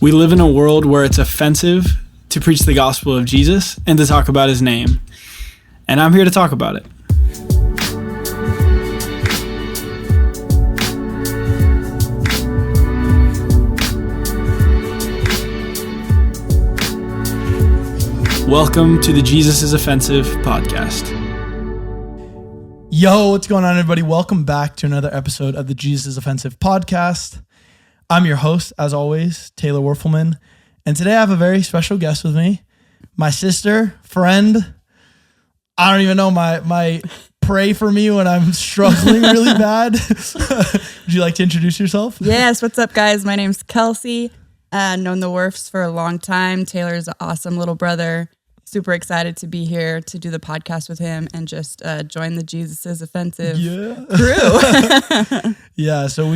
We live in a world where it's offensive to preach the gospel of Jesus and to talk about his name. And I'm here to talk about it. Welcome to the Jesus is Offensive podcast. Yo, what's going on, everybody? Welcome back to another episode of the Jesus is Offensive podcast. I'm your host, as always, Taylor Werfelman. And today I have a very special guest with me, my sister, friend. I don't even know, my pray for me when I'm struggling really bad. Would you like to introduce yourself? Yes, what's up, guys? My name's Kelsey. Known the Werfs for a long time. Taylor's an awesome little brother. Super excited to be here to do the podcast with him and just join the Jesus is Offensive crew. Yeah, so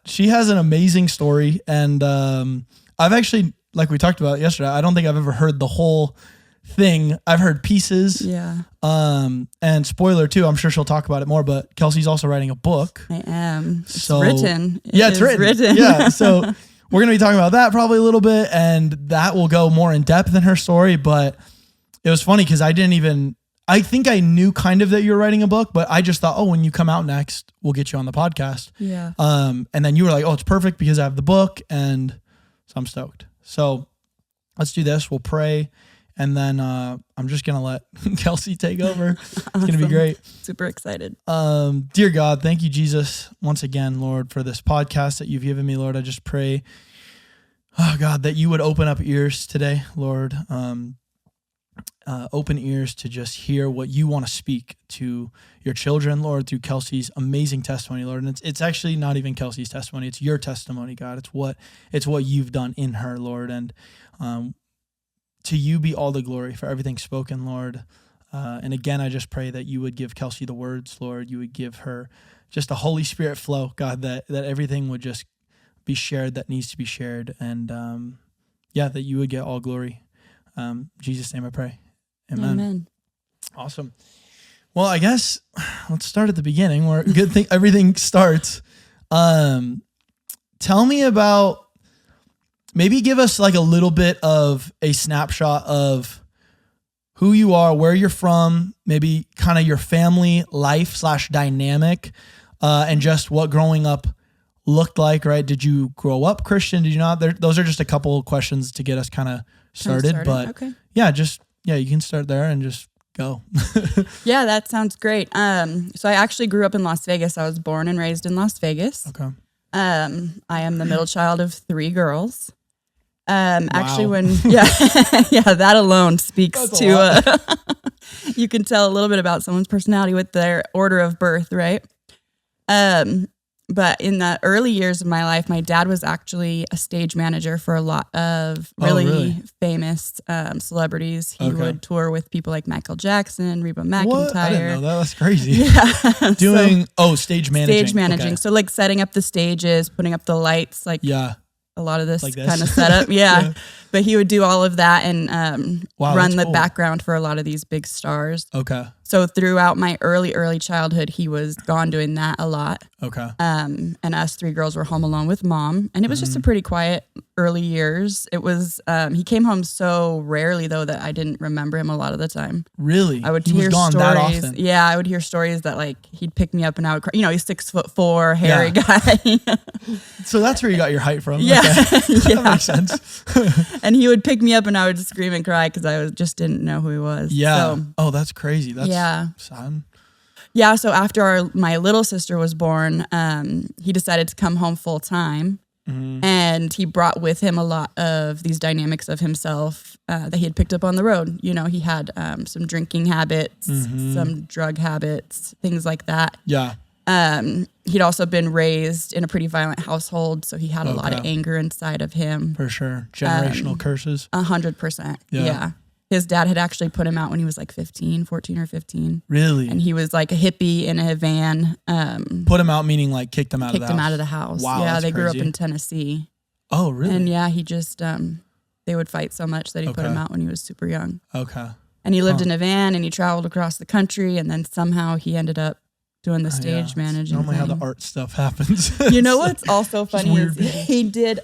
she has an amazing story. And I've actually, like we talked about yesterday, I don't think I've ever heard the whole thing. I've heard pieces. Yeah. And spoiler too, I'm sure she'll talk about it more, but Kelsey's also writing a book. I am. It's written. It's written. Yeah, so we're going to be talking about that probably a little bit, and that will go more in depth in her story. But it was funny because I think I knew kind of that you were writing a book, but I just thought, oh, when you come out next, we'll get you on the podcast. Yeah. And then you were like, oh, it's perfect because I have the book, and so I'm stoked. So let's do this. We'll pray, and then I'm just going to let Kelsey take over. It's going to be great. Super excited. Dear God, thank you, Jesus, once again, Lord, for this podcast that you've given me, Lord. I just pray, oh God, that you would open up ears today, Lord. Open ears to just hear what you want to speak to your children, Lord, through Kelsey's amazing testimony, Lord. And it's actually not even Kelsey's testimony. It's your testimony, God. It's what you've done in her, Lord. And to you be all the glory for everything spoken, Lord. And again, I just pray that you would give Kelsey the words, Lord. You would give her just a Holy Spirit flow, God, that everything would just be shared that needs to be shared. And that you would get all glory. In Jesus' name I pray. Amen. Awesome. Well, I guess let's start at the beginning where everything starts. Tell me about, maybe give us like a little bit of a snapshot of who you are, where you're from, maybe kind of your family life / dynamic, and just what growing up looked like, right? Did you grow up Christian? Did you not? Those are just a couple of questions to get us kind of started. But okay. You can start there and just go. Yeah, that sounds great. So I actually grew up in Las Vegas. I was born and raised in Las Vegas. Okay. I am the middle child of 3 girls. Wow. Actually that alone speaks to, you can tell a little bit about someone's personality with their order of birth, right? But in the early years of my life, my dad was actually a stage manager for a lot of really famous celebrities. He would tour with people like Michael Jackson, Reba McEntire. What? I didn't know that. That's crazy. Yeah. Stage managing. Stage managing. Okay. So like setting up the stages, putting up the lights, like a lot of this kind of setup. Yeah. But he would do all of that and run the background for a lot of these big stars. Okay. So throughout my early childhood, he was gone doing that a lot. Okay. And us 3 girls were home alone with mom. And it was just a pretty quiet early years. It was, he came home so rarely though that I didn't remember him a lot of the time. Really? I would hear stories. That often? Yeah, I would hear stories that like he'd pick me up and I would cry. You know, he's 6'4", hairy guy. So that's where you got your height from. Yeah. Okay. That makes sense. And he would pick me up and I would scream and cry because I just didn't know who he was. Yeah. So, that's crazy. That's sad. Yeah. So after my little sister was born, he decided to come home full time. Mm-hmm. And he brought with him a lot of these dynamics of himself that he had picked up on the road. You know, he had some drinking habits, some drug habits, things like that. Yeah. He'd also been raised in a pretty violent household, so he had a lot of anger inside of him. For sure. Generational curses. 100%. Yeah. His dad had actually put him out when he was like 14 or 15. Really? And he was like a hippie in a van. Put him out meaning like kicked him out of the house? Kicked him out of the house. Wow, yeah, that's they grew crazy. up in Tennessee. Oh, really? And yeah, he just, they would fight so much that he put him out when he was super young. Okay. And he lived in a van and he traveled across the country and then somehow he ended up doing the stage managing. Normally how the art stuff happens. You know what's also funny is he did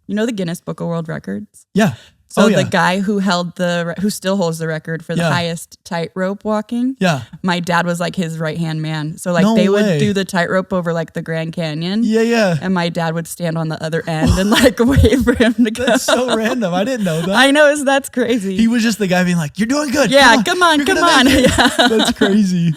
You know the Guinness Book of World Records? Yeah. So the guy who who still holds the record for the highest tightrope walking. Yeah. My dad was like his right-hand man. So like they would do the tightrope over like the Grand Canyon. Yeah, yeah. And my dad would stand on the other end and like wait for him to go. That's so random. I didn't know that. I know, that's crazy. He was just the guy being like, "You're doing good. Yeah, come on. Yeah. That's crazy.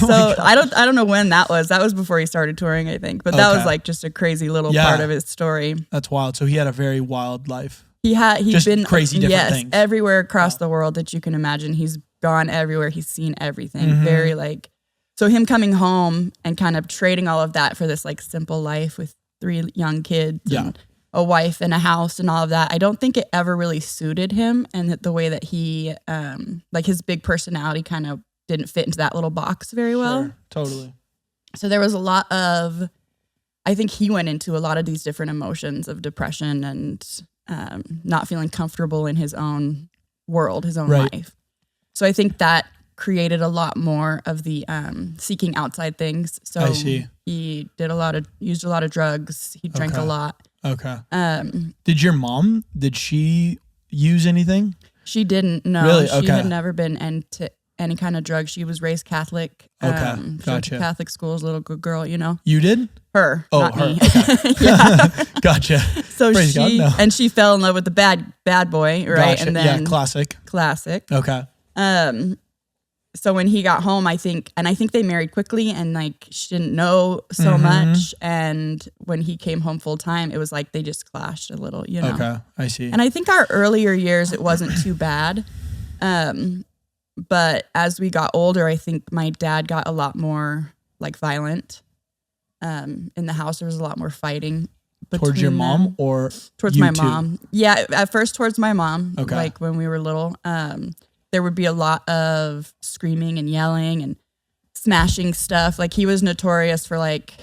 So I don't know when that was. That was before he started touring, I think. But that was like just a crazy little part of his story. That's wild. So he had a very wild life. He's just been crazy different things. Everywhere across the world that you can imagine. He's gone everywhere. He's seen everything. Very like, so him coming home and kind of trading all of that for this like simple life with 3 young kids and a wife and a house and all of that. I don't think it ever really suited him, and the way that he like his big personality kind of didn't fit into that little box very well. Sure, totally. So there was a lot of, I think he went into a lot of these different emotions of depression and not feeling comfortable in his own world, his own life. So I think that created a lot more of the seeking outside things. So I see. He used a lot of drugs. He drank a lot. Okay. Did your mom, did she use anything? She didn't, no. Really? She had never been into any kind of drug. She was raised Catholic. Okay, She went to Catholic schools, little good girl, you know. You did? Her, not her. me. Okay. Yeah. Gotcha. So Praise God, no. and she fell in love with the bad boy, right? Gotcha. And then classic. Okay. So when he got home, I think they married quickly, and like she didn't know so much. And when he came home full time, it was like they just clashed a little, you know. Okay, I see. And I think our earlier years, it wasn't too bad. But as we got older, I think my dad got a lot more like violent. In the house, there was a lot more fighting. Towards your mom or towards my mom? Yeah, at first towards my mom. Okay. Like when we were little, there would be a lot of screaming and yelling and smashing stuff. Like he was notorious for like,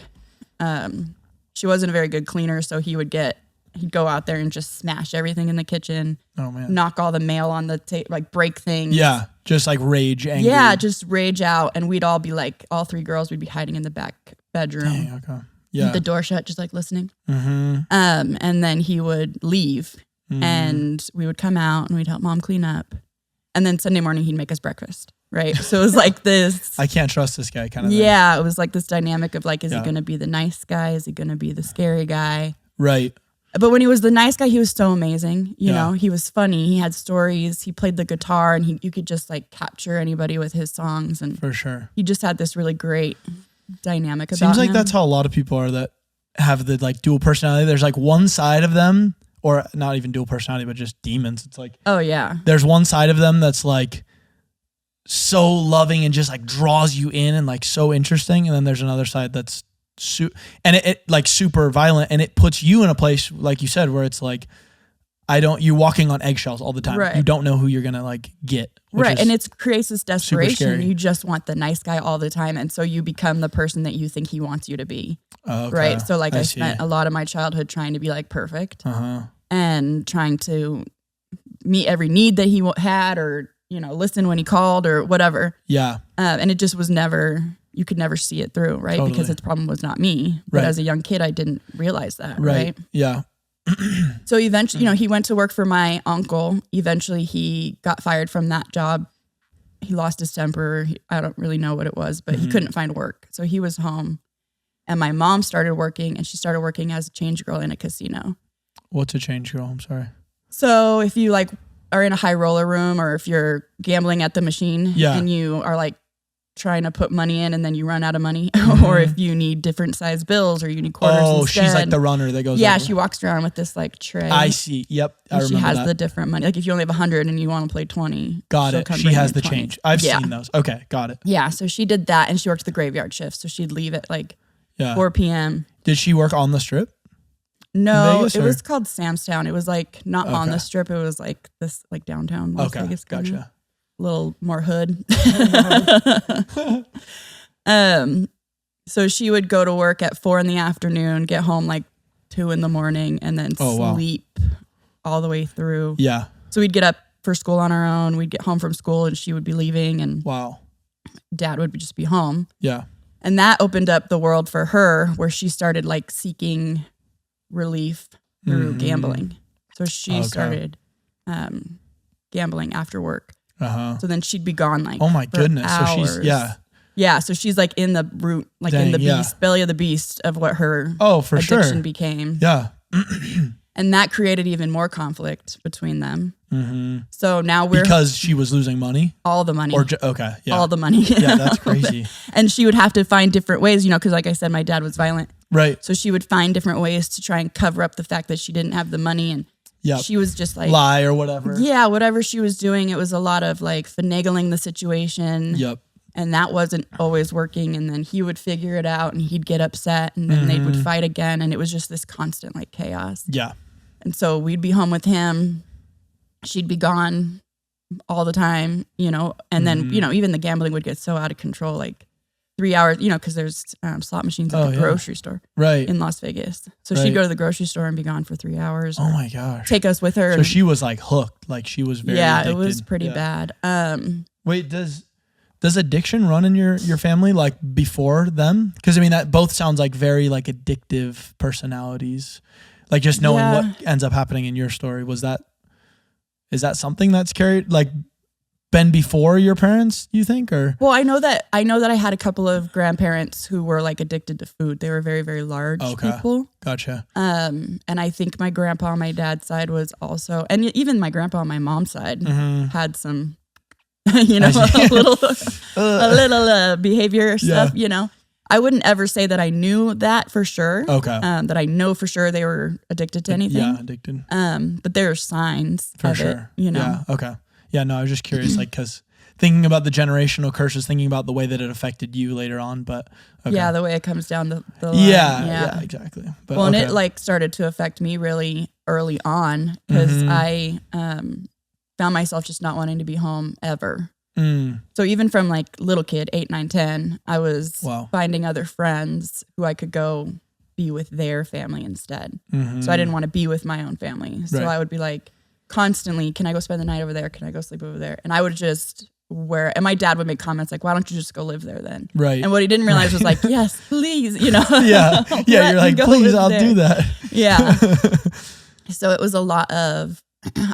she wasn't a very good cleaner, so he'd go out there and just smash everything in the kitchen. Oh man! Knock all the mail on the table, like break things. Yeah, just like rage, angry. Yeah, just rage out, and we'd all be like, all 3 girls, we'd be hiding in the back bedroom. Dang, okay. Yeah. The door shut, just like listening. And then he would leave, and we would come out and we'd help mom clean up, and then Sunday morning he'd make us breakfast. Right, so it was like this. I can't trust this guy kind of thing. Yeah, it was like this dynamic of like, is he going to be the nice guy? Is he going to be the scary guy? Right. But when he was the nice guy, he was so amazing. You know, he was funny. He had stories. He played the guitar, and you could just like capture anybody with his songs. And for sure, he just had this really great dynamic about Seems like him. that's how a lot of people are that have the like dual personality. There's like one side of them, or not even dual personality, but just demons. It's like, oh yeah, there's one side of them that's like so loving and just like draws you in and like so interesting, and then there's another side that's and it like super violent, and it puts you in a place like you said where it's like you're walking on eggshells all the time. Right. You don't know who you're gonna like get. Right, and it creates this desperation. scary. You just want the nice guy all the time, and so you become the person that you think he wants you to be. Okay. Right, so like I see. spent a lot of my childhood trying to be like perfect, and trying to meet every need that he had, or listen when he called or whatever. Yeah, and it just was never. You could never see it through, right? Totally. Because its problem was not me. But as a young kid, I didn't realize that, right? Yeah. So eventually, he went to work for my uncle. Eventually, he got fired from that job. He lost his temper. I don't really know what it was, but he couldn't find work. So he was home. And my mom started working, and she started working as a change girl in a casino. What's a change girl? I'm sorry. So if you like are in a high roller room, or if you're gambling at the machine and you are like trying to put money in and then you run out of money, or if you need different size bills or you need quarters instead. She's like the runner that goes over. She walks around with this like tray. I see. Yep. I remember she has that. the different money. Like if you only have 100 and you want to play 20. Got it. She has the change. I've seen those. Okay. Got it. Yeah. So she did that, and she worked the graveyard shift. So she'd leave at like 4 p.m. Did she work on the strip? No, Vegas, it was called Sam's Town. It was like not on Okay. the strip. It was like this like downtown Las Vegas. Gotcha. Little more hood. So she would go to work at 4 p.m, get home like 2 a.m, and then sleep all the way through. Yeah. So we'd get up for school on our own. We'd get home from school, and she would be leaving, and dad would just be home. Yeah. And that opened up the world for her, where she started like seeking relief through gambling. So she Okay. started gambling after work. Uh-huh. So then she'd be gone like Oh my for goodness. hours. So she's Yeah, so she's like in the root, like Dang, in the yeah. belly of the beast of what her for addiction sure. became. Yeah. And that created even more conflict between them. So now we're Because she was losing money? all the money. Okay. Yeah. All the money. Yeah, that's crazy. And she would have to find different ways, because like I said, my dad was violent. Right. So she would find different ways to try and cover up the fact that she didn't have the money. And Yep. she was just like, lie or whatever. yeah, whatever she was doing, it was a lot of like finagling the situation. Yep. And that wasn't always working. And then he would figure it out and he'd get upset and then they would fight again. And it was just this constant like chaos. Yeah. And so we'd be home with him. She'd be gone all the time, and then, even the gambling would get so out of control, like 3 hours, because there's slot machines at the grocery store Right. in Las Vegas. So Right. she'd go to the grocery store and be gone for 3 hours. Oh my gosh. Take us with her. So she was like hooked. Like she was very yeah, addicted. it was pretty bad. Wait, does addiction run in your family like before them? Because I mean that both sounds like very like addictive personalities. Like just knowing what ends up happening in your story, is that something that's been before your parents, you think, or? Well, I know that I had a couple of grandparents who were like addicted to food. They were very, very large people. Gotcha. And I think my grandpa on my dad's side was also, and even my grandpa on my mom's side had some, a little behavior stuff. I wouldn't ever say that I knew that for sure. Okay. That I know for sure they were addicted to anything. Yeah, addicted. But there are signs For of sure. it. Yeah. Okay. Yeah. No, I was just curious, like, because thinking about the generational curses, thinking about the way that it affected you later on, but okay. Yeah, the way it comes down the line. Yeah, exactly. But, well, and it like started to affect me really early on because I found myself just not wanting to be home ever. So even from like little kid, 8, 9, 10, I was finding other friends who I could go be with their family instead. So I didn't want to be with my own family. So I would be like constantly, can I go spend the night over there? Can I go sleep over there? And I would just and my dad would make comments like, why don't you just go live there then? Right. And what he didn't realize was like, yes, please, Yeah. You're like, please, I'll do that. Yeah. So it was a lot of,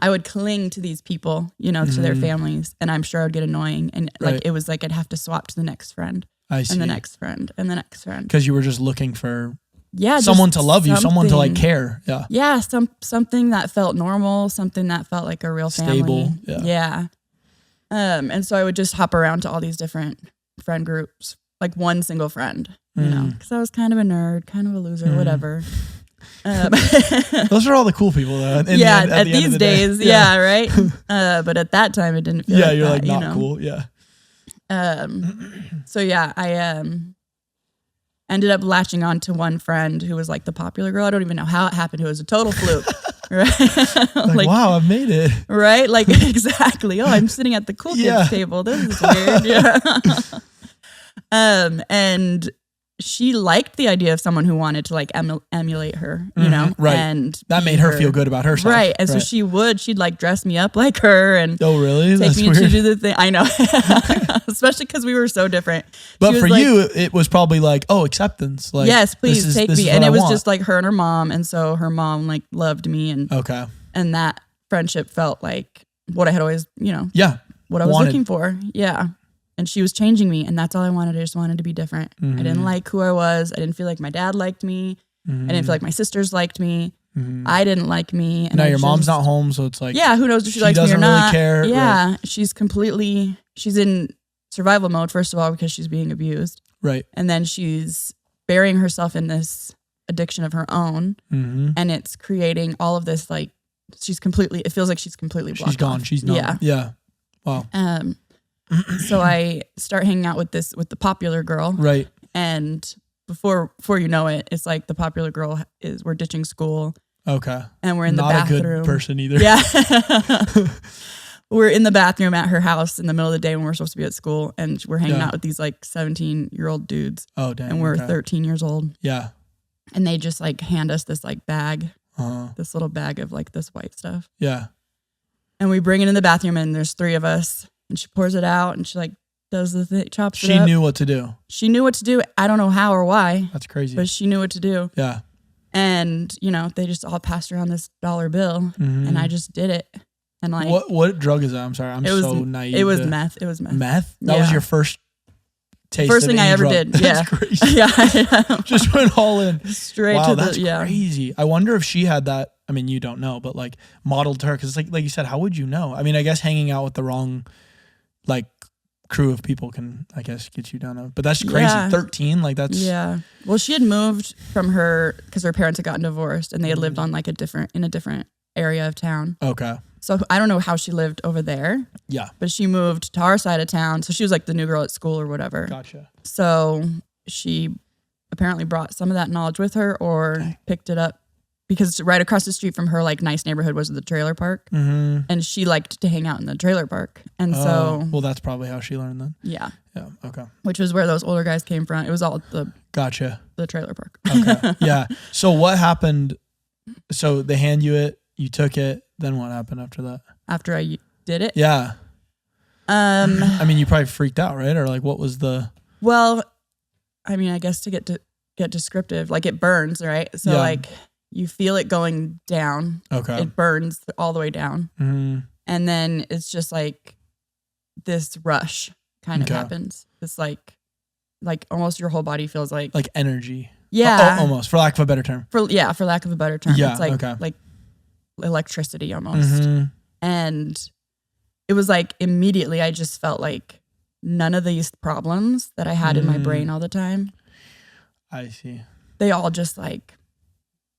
I would cling to these people, to their families, and I'm sure I would get annoying. And like, it was like, I'd have to swap to the next friend I see. and the next friend and the next friend. Because you were just looking for just someone to love you, someone to like care. Yeah. Yeah. Something that felt normal, something that felt like a real family. Stable. Yeah. And so I would just hop around to all these different friend groups, like one single friend, because I was kind of a nerd, kind of a loser, whatever. Those are all the cool people though. At these days, right? But at that time it didn't feel like you're that, like not cool. Yeah. So yeah, I ended up latching on to one friend who was like the popular girl. I don't even know how it happened. It was a total fluke. Right? like, wow, I've made it. Right? Like exactly. Oh, I'm sitting at the cool kids table. This is weird. Yeah. And she liked the idea of someone who wanted to like emulate her, right. And that made her feel good about herself. Right. And so she'd like dress me up like her and really? take That's me weird. to do the thing. I know. Especially because we were so different. But for like, you, it was probably like, acceptance. Like, yes, please take me. And it was just like like her and her mom. And so her mom like loved me and and that friendship felt like what I had always, what I was looking for. Yeah. And she was changing me, and that's all I wanted. I just wanted to be different. I didn't like who I was. I didn't feel like my dad liked me. I didn't feel like my sisters liked me. I didn't like me. And now your mom's not home, so it's like, who knows if she likes me or doesn't not. Really care. Yeah, right. she's in survival mode, first of all, because she's being abused. Right. And then she's burying herself in this addiction of her own, and it's creating all of this, like, it feels like she's completely blocked She's gone. off. She's not. Yeah. Wow. So I start hanging out with the popular girl. Right. And before you know it, it's like the popular girl we're ditching school. Okay. And we're in the bathroom. bathroom. Not a good person either. Yeah. We're in the bathroom at her house in the middle of the day when we're supposed to be at school, and we're hanging out with these like 17-year-old dudes. Oh, dang. And we're 13 years old. Yeah. And they just like hand us this like bag, this little bag of like this white stuff. Yeah. And we bring it in the bathroom, and there's 3 of us. And she pours it out, and she like does the thing, chops it up. She knew what to do. She knew what to do. I don't know how or why. That's crazy. But she knew what to do. Yeah. And, you know, they just all passed around this dollar bill and I just did it. And like, what drug is that? I'm sorry. I'm so naive. It was meth. It was meth. Meth? That was your first taste first of thing I any ever drug. did. That's crazy. Just went all in. Straight wow, to that's crazy. I wonder if she had that. I mean, you don't know, but like modeled to her. Cause it's like you said, how would you know? I mean, I guess hanging out with the wrong, like, crew of people can, I guess, get you down to, but that's crazy. 13, like that's. Yeah. Well, she had moved from because her parents had gotten divorced and they had lived on like in a different area of town. Okay. So I don't know how she lived over there. Yeah. But she moved to our side of town. So she was like the new girl at school or whatever. Gotcha. So she apparently brought some of that knowledge with her or picked it up because right across the street from her like nice neighborhood was the trailer park. And she liked to hang out in the trailer park. And so. Well, that's probably how she learned then. Yeah. Yeah. Okay. Which was where those older guys came from. It was all the trailer park. Okay. Yeah. So what happened? So they hand you it, you took it. Then what happened after that? After I did it? Yeah. I mean, you probably freaked out, right? Or like, what was the? Well, I mean, I guess to get descriptive, like it burns, right? So like you feel it going down. Okay. It burns all the way down. And then it's just like this rush kind of happens. It's like almost your whole body feels like energy. Yeah. Almost, for lack of a better term. For lack of a better term. Yeah. It's like electricity almost. And it was like immediately I just felt like none of these problems that I had in my brain all the time. I see. They all just like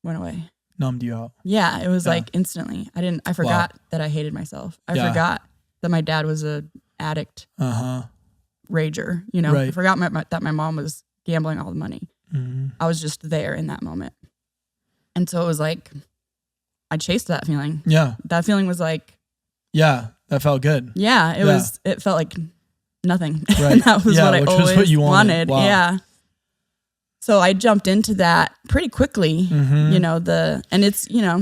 went away. Numbed you out. Yeah, it was like instantly. I forgot that I hated myself. I forgot that my dad was a addict. Rager, you know. Right. I forgot that my mom was gambling all the money. I was just there in that moment. And so it was like I chased that feeling. Yeah. That feeling was like that felt good. Yeah, it felt like nothing. Right. And that was what I always what you wanted. Wow. Yeah. So I jumped into that pretty quickly, you know, and it's, you know,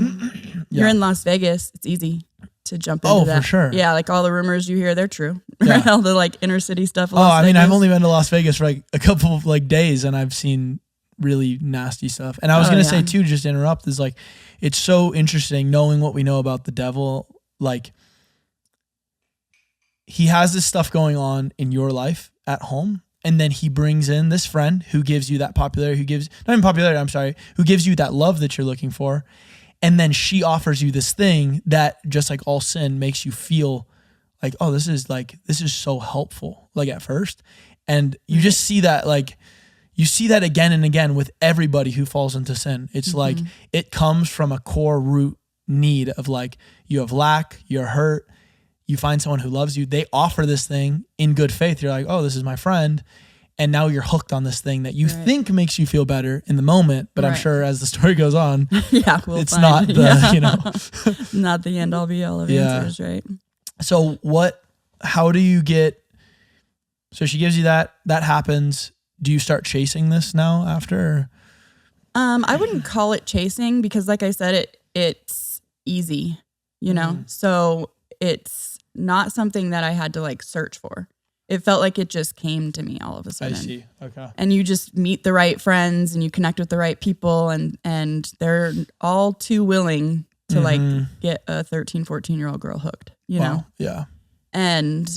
you're in Las Vegas. It's easy to jump into that. Oh, for sure. Yeah. Like all the rumors you hear, they're true. Right? All the like inner city stuff. I mean, I've only been to Las Vegas for like a couple of like days and I've seen really nasty stuff. And I was going to say too, just to interrupt, is like, it's so interesting knowing what we know about the devil. Like he has this stuff going on in your life at home. And then he brings in this friend who gives you that popularity, who gives you that love that you're looking for. And then she offers you this thing that, just like all sin, makes you feel like, oh, this is so helpful, like at first. And you just see that, like, you see that again and again with everybody who falls into sin. It's like, it comes from a core root need of like, you have lack, you're hurt, you find someone who loves you, they offer this thing in good faith. You're like, oh, this is my friend. And now you're hooked on this thing that you think makes you feel better in the moment. But I'm sure as the story goes on, it's not the, you know, not the end all be all of answers, right? So how do you so she gives you that happens. Do you start chasing this now after? I wouldn't call it chasing because like I said, it's easy, you know? So it's not something that I had to like search for. It felt like it just came to me all of a sudden. I see. Okay. And you just meet the right friends and you connect with the right people and they're all too willing to like get a 13, 14-year-old girl hooked, you know? Yeah. And,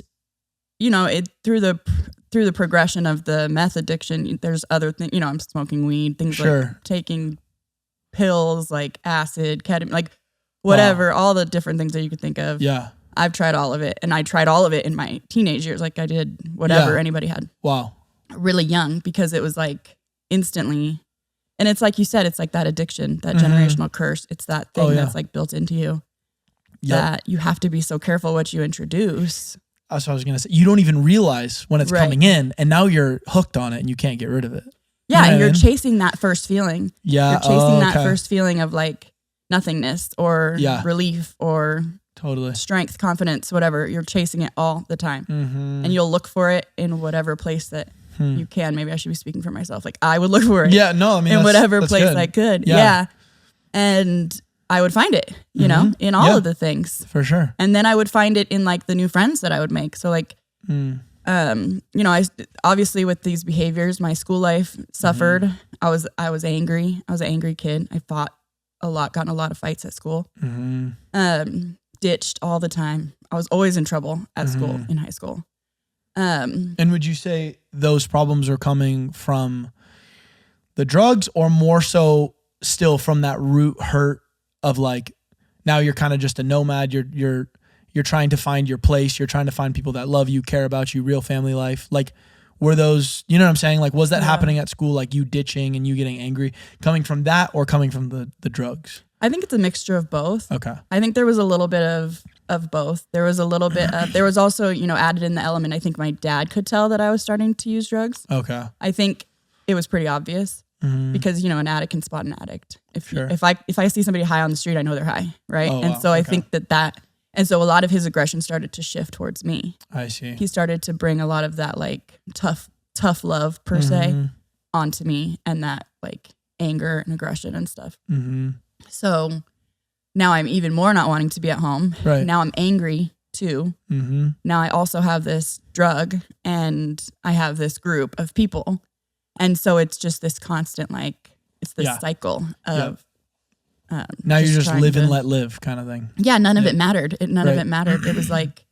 you know, through the progression of the meth addiction, there's other things, you know, I'm smoking weed, things like taking pills, like acid, ketamine, like whatever, all the different things that you could think of. Yeah. I've tried all of it, and I tried all of it in my teenage years. Like I did whatever anybody had. Wow. Really young, because it was like instantly, and it's like you said, it's like that addiction, that generational curse. It's that thing that's like built into you that you have to be so careful what you introduce. That's what I was going to say. You don't even realize when it's coming in, and now you're hooked on it and you can't get rid of it. Yeah, and you're chasing that first feeling. Yeah. You're chasing that first feeling of like nothingness or relief or strength, confidence, whatever. You're chasing it all the time. And you'll look for it in whatever place that you can. Maybe I should be speaking for myself. Like I would look for it. Yeah, no, I mean, in whatever place I could. Yeah. And I would find it, you know, in all of the things. For sure. And then I would find it in like the new friends that I would make. So like you know, I obviously with these behaviors, my school life suffered. I was angry. I was an angry kid. I fought a lot, got in a lot of fights at school. Ditched all the time. I was always in trouble at school, in high school. And would you say those problems are coming from the drugs, or more so still from that root hurt of like, now you're kind of just a nomad. You're trying to find your place. You're trying to find people that love you, care about you, real family life. Like, were those, you know what I'm saying? Like, was that happening at school? Like you ditching and you getting angry, coming from that or coming from the drugs? I think it's a mixture of both. Okay. I think there was a little bit of both. There was a little bit of, there was also, you know, added in the element. I think my dad could tell that I was starting to use drugs. Okay. I think it was pretty obvious because, you know, an addict can spot an addict. Sure. If I see somebody high on the street, I know they're high. Right. Oh, and wow. so I Okay. think that, and so a lot of his aggression started to shift towards me. I see. He started to bring a lot of that like tough love per se onto me, and that like anger and aggression and stuff. So now I'm even more not wanting to be at home. Right. Now I'm angry too. Now I also have this drug and I have this group of people. And so it's just this constant, like, it's this cycle of. Now you're just live and to, let live kind of thing. Yeah, none of it mattered. None of it mattered. It was like,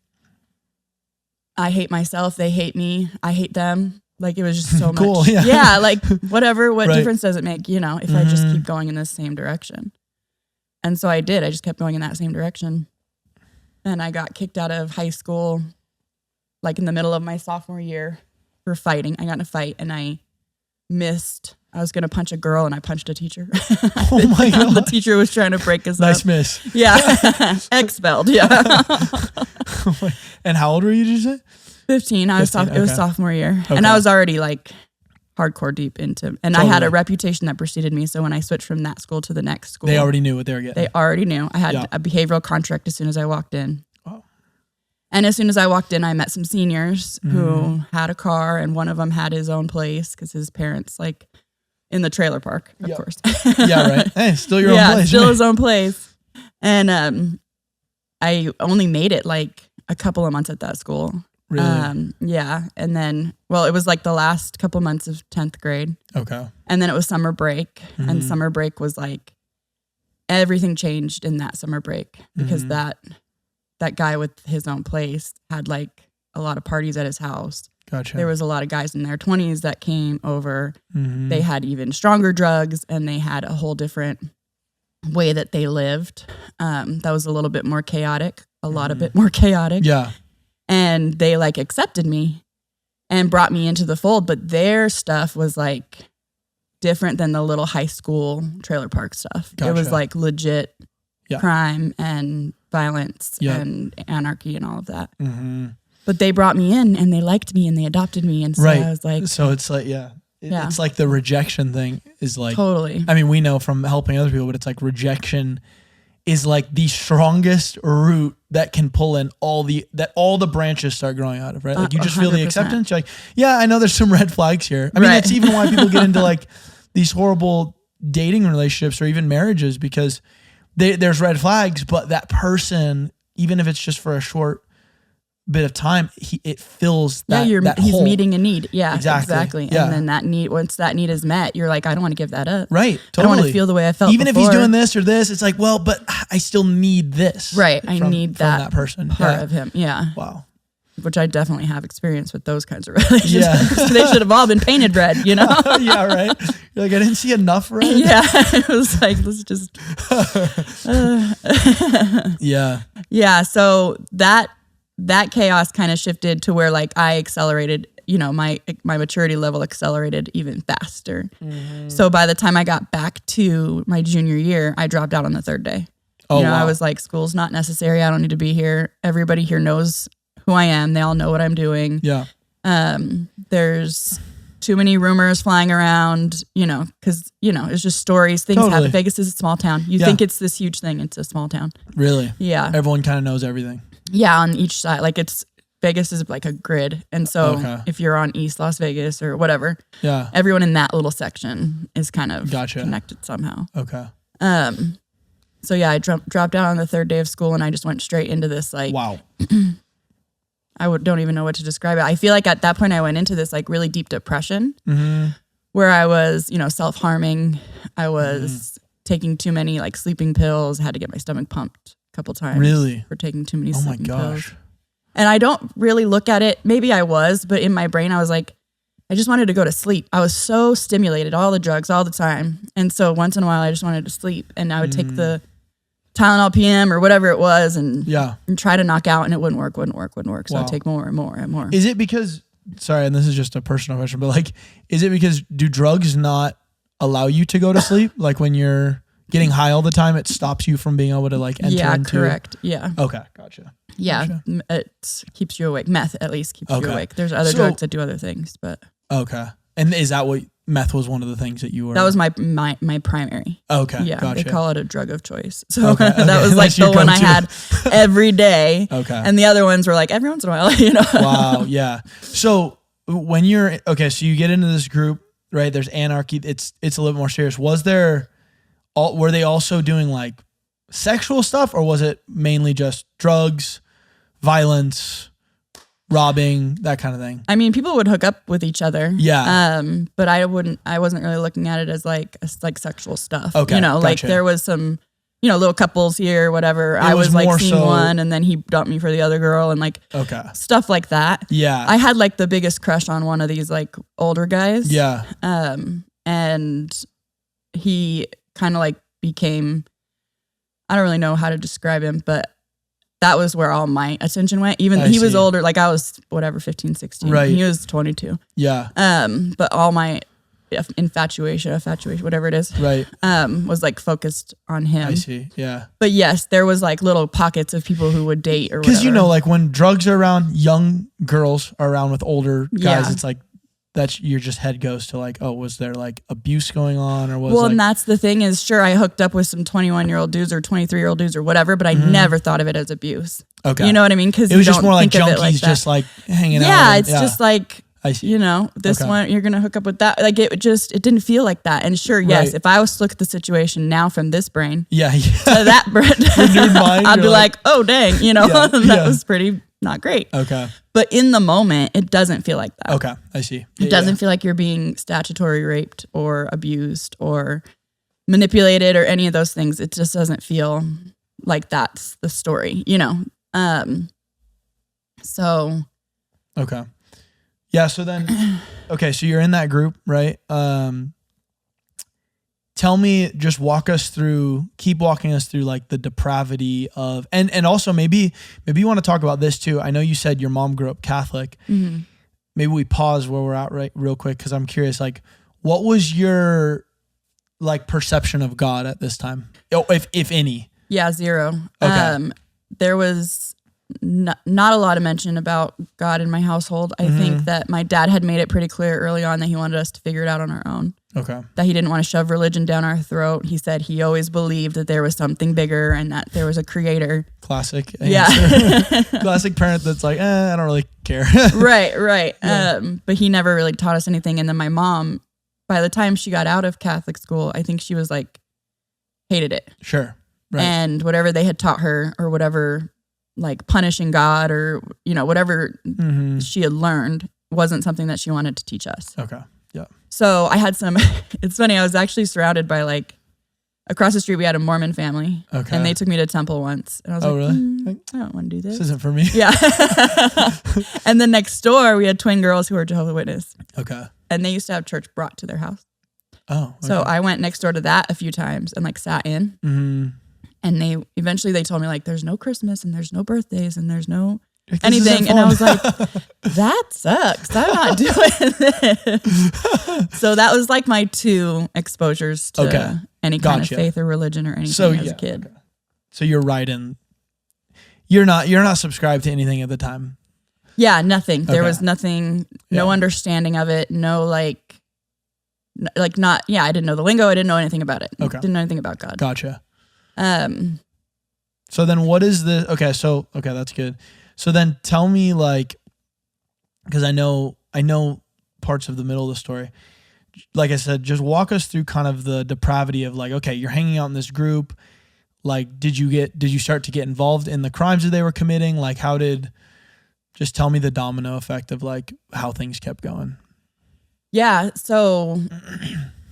I hate myself. They hate me. I hate them. Like, it was just so Cool, much. yeah. Like, whatever. What Right. difference does it make, you know, if I just keep going in the same direction? And so I did. I just kept going in that same direction. And I got kicked out of high school, like in the middle of my sophomore year, for fighting. I got in a fight and I missed. I was going to punch a girl and I punched a teacher. Oh my God. The teacher was trying to break us Nice up. miss. Yeah. Expelled. Yeah. And how old were you, did you say? 15. It was okay. sophomore year. Okay. And I was already like hardcore deep into, and I had a reputation that preceded me. So when I switched from that school to the next school, They already knew what they were getting. they already knew. I had a behavioral contract as soon as I walked in. And as soon as I walked in, I met some seniors who had a car, and one of them had his own place because his parents, like, in the trailer park, of course. Yeah, right. Hey, still your own place. Still right? his own place. And I only made it like a couple of months at that school. Really? Yeah. And then, well, it was like the last couple months of 10th grade. Okay. And then it was summer break. And summer break was like, everything changed in that summer break because that guy with his own place had like a lot of parties at his house. Gotcha. There was a lot of guys in their 20s that came over. They had even stronger drugs, and they had a whole different way that they lived. That was a little bit more chaotic, a bit more chaotic. Yeah. And they like accepted me and brought me into the fold, but their stuff was like different than the little high school trailer park stuff. Gotcha. It was like legit Yeah. crime and violence Yep. and anarchy and all of that. But they brought me in and they liked me and they adopted me. And so Right. I was like, So it's like, it's like the rejection thing is like, totally. I mean, we know from helping other people, but it's like rejection is like the strongest root that can pull in all the branches start growing out of, right? Like you just feel the 100%. acceptance. You're like, yeah, I know there's some red flags here. I mean, Right. that's even why people get into like these horrible dating relationships or even marriages, because there's red flags, but that person, even if it's just for a short bit of time, it fills that, he's hole. meeting a need. Yeah, Exactly. Yeah. And then that need, once that need is met, you're like, I don't want to give that up. Right. Totally. I don't want to feel the way I felt even before. if he's doing this or this, it's like, well, but I still need this. Right. I need from that, that person. part of him. Yeah. Wow. Which I definitely have experience with those kinds of relationships. Yeah. They should have all been painted red, you know? Yeah, right. You're like, I didn't see enough red. Yeah. It was like, let's just. Yeah. Yeah. So that chaos kind of shifted to where like I accelerated, you know, my maturity level accelerated even faster. So by the time I got back to my junior year, I dropped out on the third day. Oh, you know, wow. I was like, school's not necessary. I don't need to be here. Everybody here knows who I am. They all know what I'm doing. Yeah. There's too many rumors flying around, you know, because, you know, it's just stories. Things Totally. happen. Vegas is a small town. You Yeah. think it's this huge thing. It's a small town. Really? Yeah. Everyone kind of knows everything. Yeah, on each side. Like Vegas is like a grid. And so Okay. if you're on East Las Vegas or whatever, Yeah. everyone in that little section is kind of Gotcha. connected somehow. Okay. So yeah, I dropped out on the third day of school and I just went straight into this like, Wow. don't even know what to describe it. I feel like at that point I went into this like really deep depression where I was, self-harming. I was taking too many like sleeping pills. I had to get my stomach pumped a couple times. Really? For taking too many Oh my sleeping gosh. pills. And I don't really look at it. Maybe I was, but in my brain I was like, I just wanted to go to sleep. I was so stimulated, all the drugs, all the time. And so once in a while I just wanted to sleep, and I would take the Tylenol PM or whatever it was and try to knock out, and it wouldn't work. So I'd take more and more and more. Is it because, sorry, and this is just a personal question, but like, is it because do drugs not allow you to go to sleep? Like when you're getting high all the time, it stops you from being able to like enter into. Yeah, correct. Yeah. Okay, gotcha. Yeah, Gotcha. It keeps you awake. Meth at least keeps you awake. There's other drugs that do other things, but. Okay. And is that what meth was one of the things that you were? That was my primary. Okay. Yeah. Gotcha. They call it a drug of choice. So that was like the one I had every day. Okay. And the other ones were like every once in a while, Wow. Yeah. So when you're, so you get into this group, right? There's anarchy. It's a little more serious. Were they also doing like sexual stuff, or was it mainly just drugs, violence, robbing, that kind of thing? I mean, people would hook up with each other. Yeah. But I wasn't really looking at it as like sexual stuff. Okay. Like there was some, little couples here, whatever. I was like seeing one, and then he dumped me for the other girl, and like stuff like that. Yeah. I had like the biggest crush on one of these like older guys. Yeah. And he kind of like became, I don't really know how to describe him, but that was where all my attention went. Even he was older, like I was 15, 16. Right. He was 22. Yeah. But all my infatuation, whatever it is, right, was like focused on him. I see. Yeah. But yes, there was like little pockets of people who would date or whatever. Because like when drugs are around, young girls are around with older guys. It's like your just head goes to like, oh, was there like abuse going on, or was and that's the thing is, sure, I hooked up with some 21-year-old dudes or 23-year-old dudes or whatever, but I never thought of it as abuse. Okay. You know what I mean? Because it was just more like junkies just like hanging out. Yeah, it's just like, I see. This one, you're going to hook up with that. Like it didn't feel like that. And sure, yes, if I was to look at the situation now from this brain to that brain, mind, I'd be like, oh, dang, that was pretty not great. Okay. But in the moment, it doesn't feel like that. Okay, I see. It doesn't feel like you're being statutory raped or abused or manipulated or any of those things. It just doesn't feel like that's the story, So. Okay. Yeah. So then, so you're in that group, right? Tell me, just keep walking us through like the depravity of, and also maybe you want to talk about this too. I know you said your mom grew up Catholic. Mm-hmm. Maybe we pause where we're at right real quick, because I'm curious, like, what was your like perception of God at this time, if any? Yeah, zero. Okay. There was not a lot of mention about God in my household. I think that my dad had made it pretty clear early on that he wanted us to figure it out on our own. Okay. That he didn't want to shove religion down our throat. He said he always believed that there was something bigger and that there was a creator. Classic. Yeah. Classic parent that's like, I don't really care. Right. Yeah. But he never really taught us anything. And then my mom, by the time she got out of Catholic school, I think she was like, hated it. Sure. Right. And whatever they had taught her, or whatever, like punishing God or, whatever she had learned, wasn't something that she wanted to teach us. Okay. Yeah. So I had it's funny, I was actually surrounded by like, across the street we had a Mormon family. Okay. And they took me to temple once. And I was really? I don't want to do this. This isn't for me. Yeah. And then next door we had twin girls who were Jehovah's Witness. Okay. And they used to have church brought to their house. Oh. Okay. So I went next door to that a few times and like sat in. Mm-hmm. And they eventually told me like, there's no Christmas and there's no birthdays and there's no this anything. And I was like, that sucks. I'm not doing this. So that was like my two exposures to any kind of faith or religion or anything as a kid. Okay. So you're right you're not subscribed to anything at the time. Yeah, nothing. There was nothing, no understanding of it. No, I didn't know the lingo. I didn't know anything about it. Okay. Didn't know anything about God. Gotcha. So then what is the, okay, that's good. So then tell me, like, because I know parts of the middle of the story. Like I said, just walk us through kind of the depravity of like, okay, you're hanging out in this group. Like, did you start to get involved in the crimes that they were committing? Like, how did Just tell me the domino effect of like how things kept going. Yeah. So,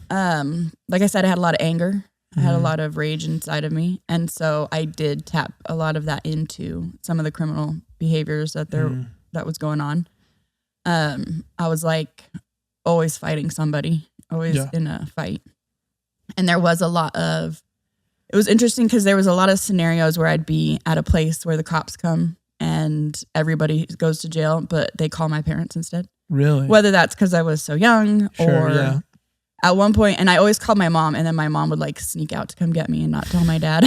like I said, I had a lot of anger. I had a lot of rage inside of me. And so I did tap a lot of that into some of the criminal behaviors that that was going on. I was like always fighting somebody, always in a fight. And there was a lot of, it was interesting because there was a lot of scenarios where I'd be at a place where the cops come and everybody goes to jail, but they call my parents instead. Really? Whether that's because I was so young or at one point, and I always called my mom, and then my mom would like sneak out to come get me and not tell my dad.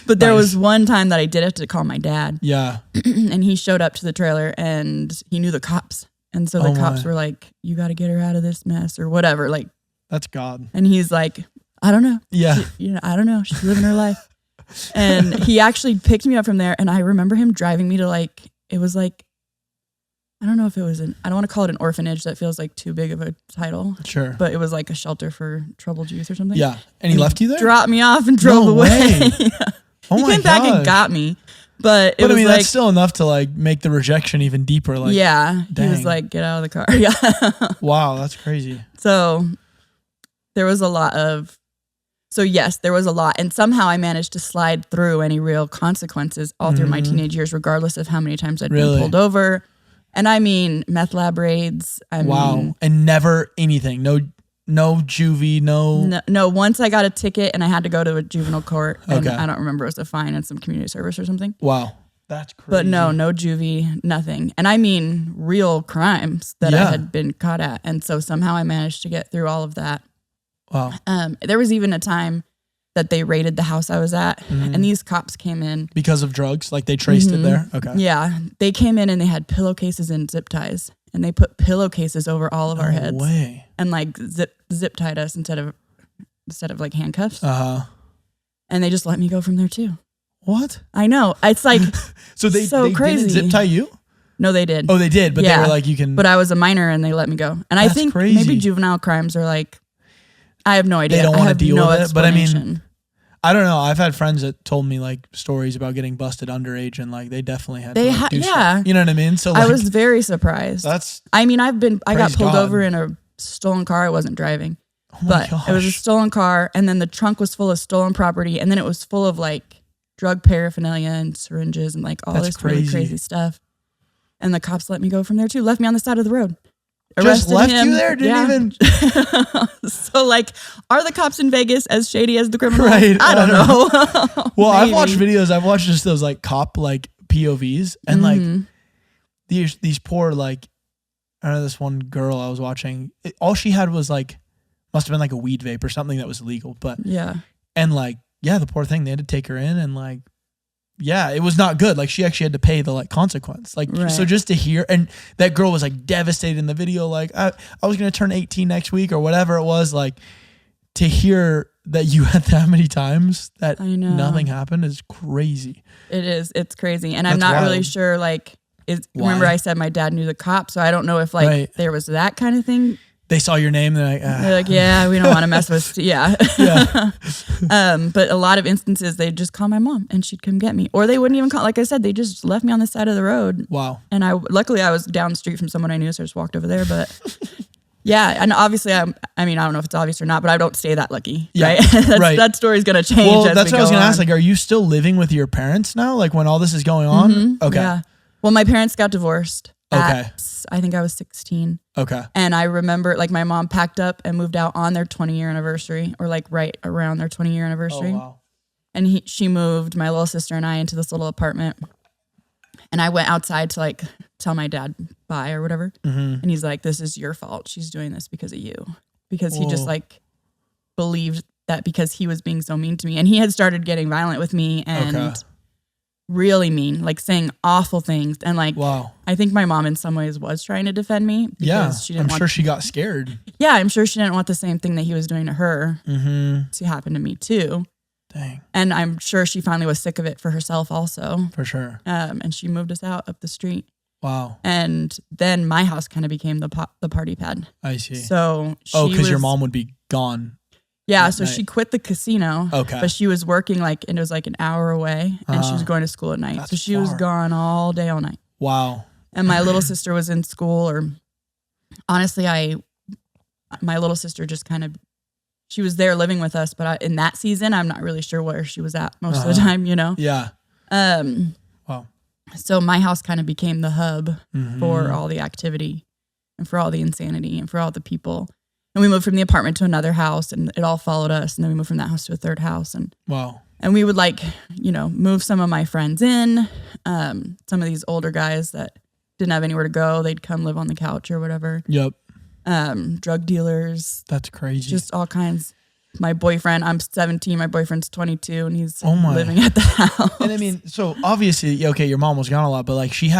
But there was one time that I did have to call my dad. Yeah. And he showed up to the trailer and he knew the cops. And so the cops were like, you got to get her out of this mess or whatever. Like, that's God. And he's like, I don't know. Yeah. I don't know. She's living her life. And he actually picked me up from there. And I remember him driving me to like, it was like, I don't know if it was I don't want to call it an orphanage. That feels like too big of a title. Sure. But it was like a shelter for troubled youth or something. Yeah. And he left you there? Dropped me off and drove away. Yeah. Oh he came back and got me. But it was like, that's still enough to like make the rejection even deeper. Like, dang. He was like, get out of the car. Yeah. Wow. That's crazy. So there was a lot of, there was a lot. And somehow I managed to slide through any real consequences all through my teenage years, regardless of how many times I'd been pulled over. And I mean, meth lab raids. I mean, and never anything. No juvie, no. Once I got a ticket and I had to go to a juvenile court. And I don't remember, it was a fine and some community service or something. Wow. That's crazy. But no juvie, nothing. And I mean, real crimes that I had been caught at. And so somehow I managed to get through all of that. Wow. There was even a time that they raided the house I was at, and these cops came in. Because of drugs? Like they traced it there? Okay. Yeah. They came in and they had pillowcases and zip ties, and they put pillowcases over all of our heads. No way. And like zip tied us instead of like handcuffs. Uh-huh. And they just let me go from there too. What? I know. It's like so they crazy. Didn't zip tie you? No, they did. Oh, they did, but they were like, you can. But I was a minor and they let me go. And I think crazy. Maybe juvenile crimes are like, I have no idea. They don't want to deal with it. But I mean, I don't know. I've had friends that told me like stories about getting busted underage, and like they definitely had to do stuff. You know what I mean? So like, I was very surprised. I got pulled over in a stolen car. I wasn't driving, but it was a stolen car, and then the trunk was full of stolen property, and then it was full of like drug paraphernalia and syringes and like all this really crazy stuff. And the cops let me go from there too. Left me on the side of the road. Just left you there? Didn't even. So like, are the cops in Vegas as shady as the criminals? Right. I don't know. Well, I've watched videos. I've watched just those like cop like POVs, and like these poor like, I don't know, this one girl I was watching. All she had was like, must have been like a weed vape or something that was illegal. But and like the poor thing, they had to take her in and like. Yeah, it was not good. Like she actually had to pay the like consequence. Like so just to hear, and that girl was like devastated in the video. Like I was gonna turn 18 next week or whatever it was. Like to hear that you had that many times that nothing happened is crazy. It is. It's crazy, and I'm not really sure. Like, remember I said my dad knew the cops, so I don't know if like there was that kind of thing. They saw your name, they're like, yeah, we don't want to mess with, but a lot of instances, they'd just call my mom and she'd come get me. Or they wouldn't even call, like I said, they just left me on the side of the road. Wow. And luckily I was down the street from someone I knew, so I just walked over there, but and obviously, I mean, I don't know if it's obvious or not, but I don't stay that lucky, right? That story's going to change. Well, that's what I was going to ask. Like, are you still living with your parents now? Like when all this is going on? Okay. Yeah. Well, my parents got divorced. I think I was 16. Okay. And I remember like my mom packed up and moved out on their 20-year anniversary, or like right around their 20-year anniversary. Oh, wow. And she moved my little sister and I into this little apartment. And I went outside to like tell my dad bye or whatever. And he's like, this is your fault. She's doing this because of you. Because he just like believed that because he was being so mean to me. And he had started getting violent with me and really mean, like saying awful things. And like, I think my mom in some ways was trying to defend me. Because she didn't sure she got scared. Yeah, I'm sure she didn't want the same thing that he was doing to her to happen to me too. Dang. And I'm sure she finally was sick of it for herself also. For sure. And she moved us out up the street. Wow. And then my house kind of became the party pad. I see. So because your mom would be gone. Yeah, so she quit the casino. Okay. But she was working and it was like an hour away, and she was going to school at night. So she was gone all day, all night. Wow. And my little sister was in school, or honestly, my little sister just kind of, she was there living with us, but in that season, I'm not really sure where she was at most of the time, you know? Yeah. Wow. So my house kind of became the hub for all the activity and for all the insanity and for all the people. And we moved from the apartment to another house, and it all followed us. And then we moved from that house to a third house. And wow. And we would move some of my friends in, some of these older guys that didn't have anywhere to go. They'd come live on the couch or whatever. Yep. Drug dealers. That's crazy. Just all kinds. My boyfriend, I'm 17, my boyfriend's 22, and he's living at the house. And I mean, so obviously, okay, your mom was gone a lot, but like she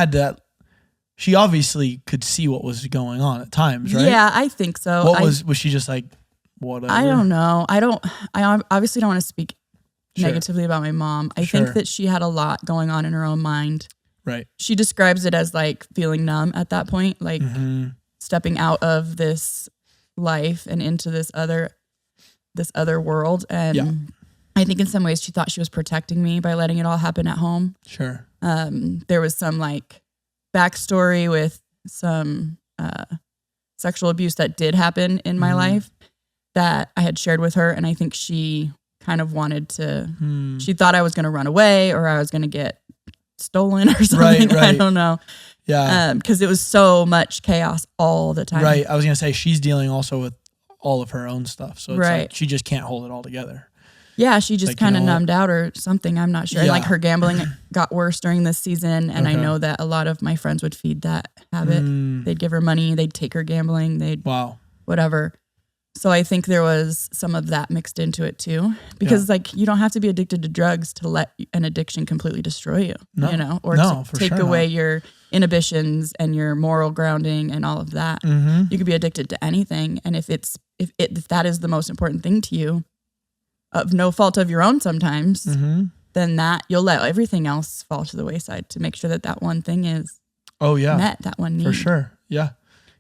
obviously could see what was going on at times, right? Yeah, I think so. Was she just like, whatever? I don't know. I obviously don't want to speak negatively about my mom. I think that she had a lot going on in her own mind. Right. She describes it as like feeling numb at that point, like stepping out of this life and into this other world. And I think in some ways she thought she was protecting me by letting it all happen at home. Sure. There was some like backstory with some sexual abuse that did happen in my life that I had shared with her. And I think she kind of wanted to, she thought I was going to run away or I was going to get stolen or something. Right. I don't know. Yeah. Because it was so much chaos all the time. Right. I was going to say she's dealing also with all of her own stuff. So it's like she just can't hold it all together. Yeah, she just kind of numbed out or something. I'm not sure. Yeah. Like her gambling got worse during this season. And I know that a lot of my friends would feed that habit. They'd give her money. They'd take her gambling. Whatever. So I think there was some of that mixed into it too. Because like you don't have to be addicted to drugs to let an addiction completely destroy you. You know, or to take away your inhibitions and your moral grounding and all of that. You could be addicted to anything. And if that is the most important thing to you, of no fault of your own sometimes, then that you'll let everything else fall to the wayside to make sure that one thing is met, that one need. For sure. Yeah.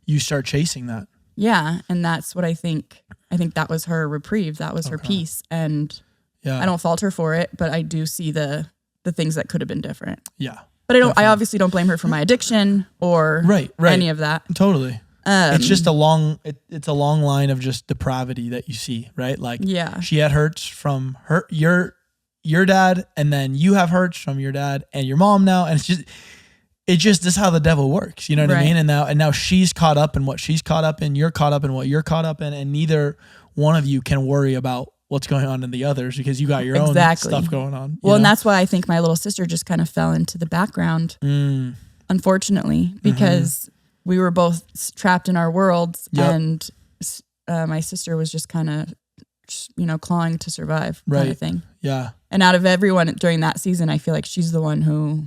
You start chasing that. Yeah. And that's what I think that was her reprieve. That was her peace. And I don't fault her for it, but I do see the things that could have been different. Yeah. But I obviously don't blame her for my addiction or any of that. Totally. It's just a long line of just depravity that you see, right? Like she had hurts from your dad, and then you have hurts from your dad and your mom now. And it's just this is how the devil works. You know what I mean? And now she's caught up in what she's caught up in, you're caught up in what you're caught up in, and neither one of you can worry about what's going on in the others because you got your own stuff going on. Well, and that's why I think my little sister just kind of fell into the background, unfortunately, because we were both trapped in our worlds, and my sister was just kind of, clawing to survive kind of thing. Yeah. And out of everyone during that season, I feel like she's the one who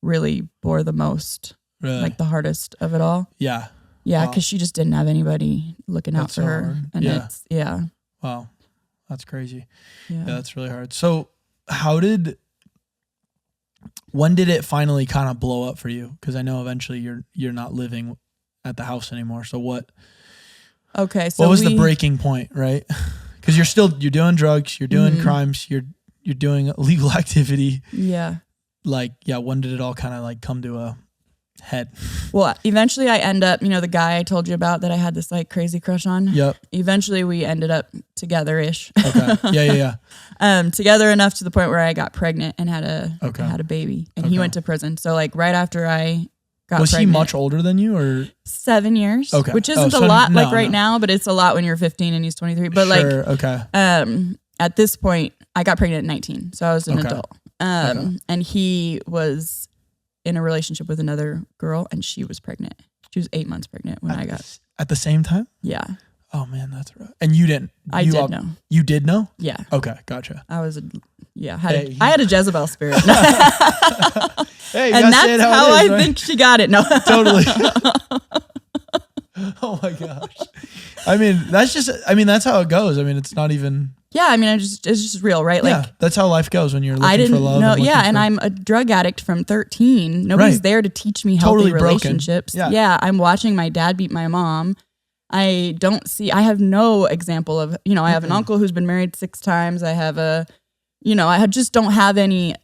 really bore the most, like the hardest of it all. Yeah. Yeah, because she just didn't have anybody looking out for her. Hard. And it's, Wow. That's crazy. Yeah, that's really hard. So when did it finally kind of blow up for you? Because I know eventually you're not living at the house anymore. So what? Okay, so what was the breaking point, right? Because you're doing drugs, you're doing crimes, you're doing illegal activity. Yeah. Like, when did it all kind of like come to a head? Well, eventually I end up, the guy I told you about that I had this like crazy crush on. Yep. Eventually we ended up together-ish. Okay. Yeah. Together enough to the point where I got pregnant and had a baby, and he went to prison. So like right after I got was pregnant, he much older than you or 7 years? Okay. Which isn't a lot now, but it's a lot when you're 15 and he's 23. But at this point I got pregnant at 19. So I was an adult. And he was in a relationship with another girl, and she was pregnant. She was 8 months pregnant when I got. At the same time? Yeah. Oh man, that's rough. And you didn't? I did know. You did know? Yeah. Okay, gotcha. I was I had a Jezebel spirit. Hey, and that's how I think she got it. No. Totally. Oh my gosh. That's how it goes. It's not even. Yeah, it's just real, right? Like that's how life goes when you're looking for love. And I'm a drug addict from 13. Nobody's there to teach me healthy relationships. Yeah, I'm watching my dad beat my mom. I have no example of, I have an uncle who's been married 6 times. I have I just don't have any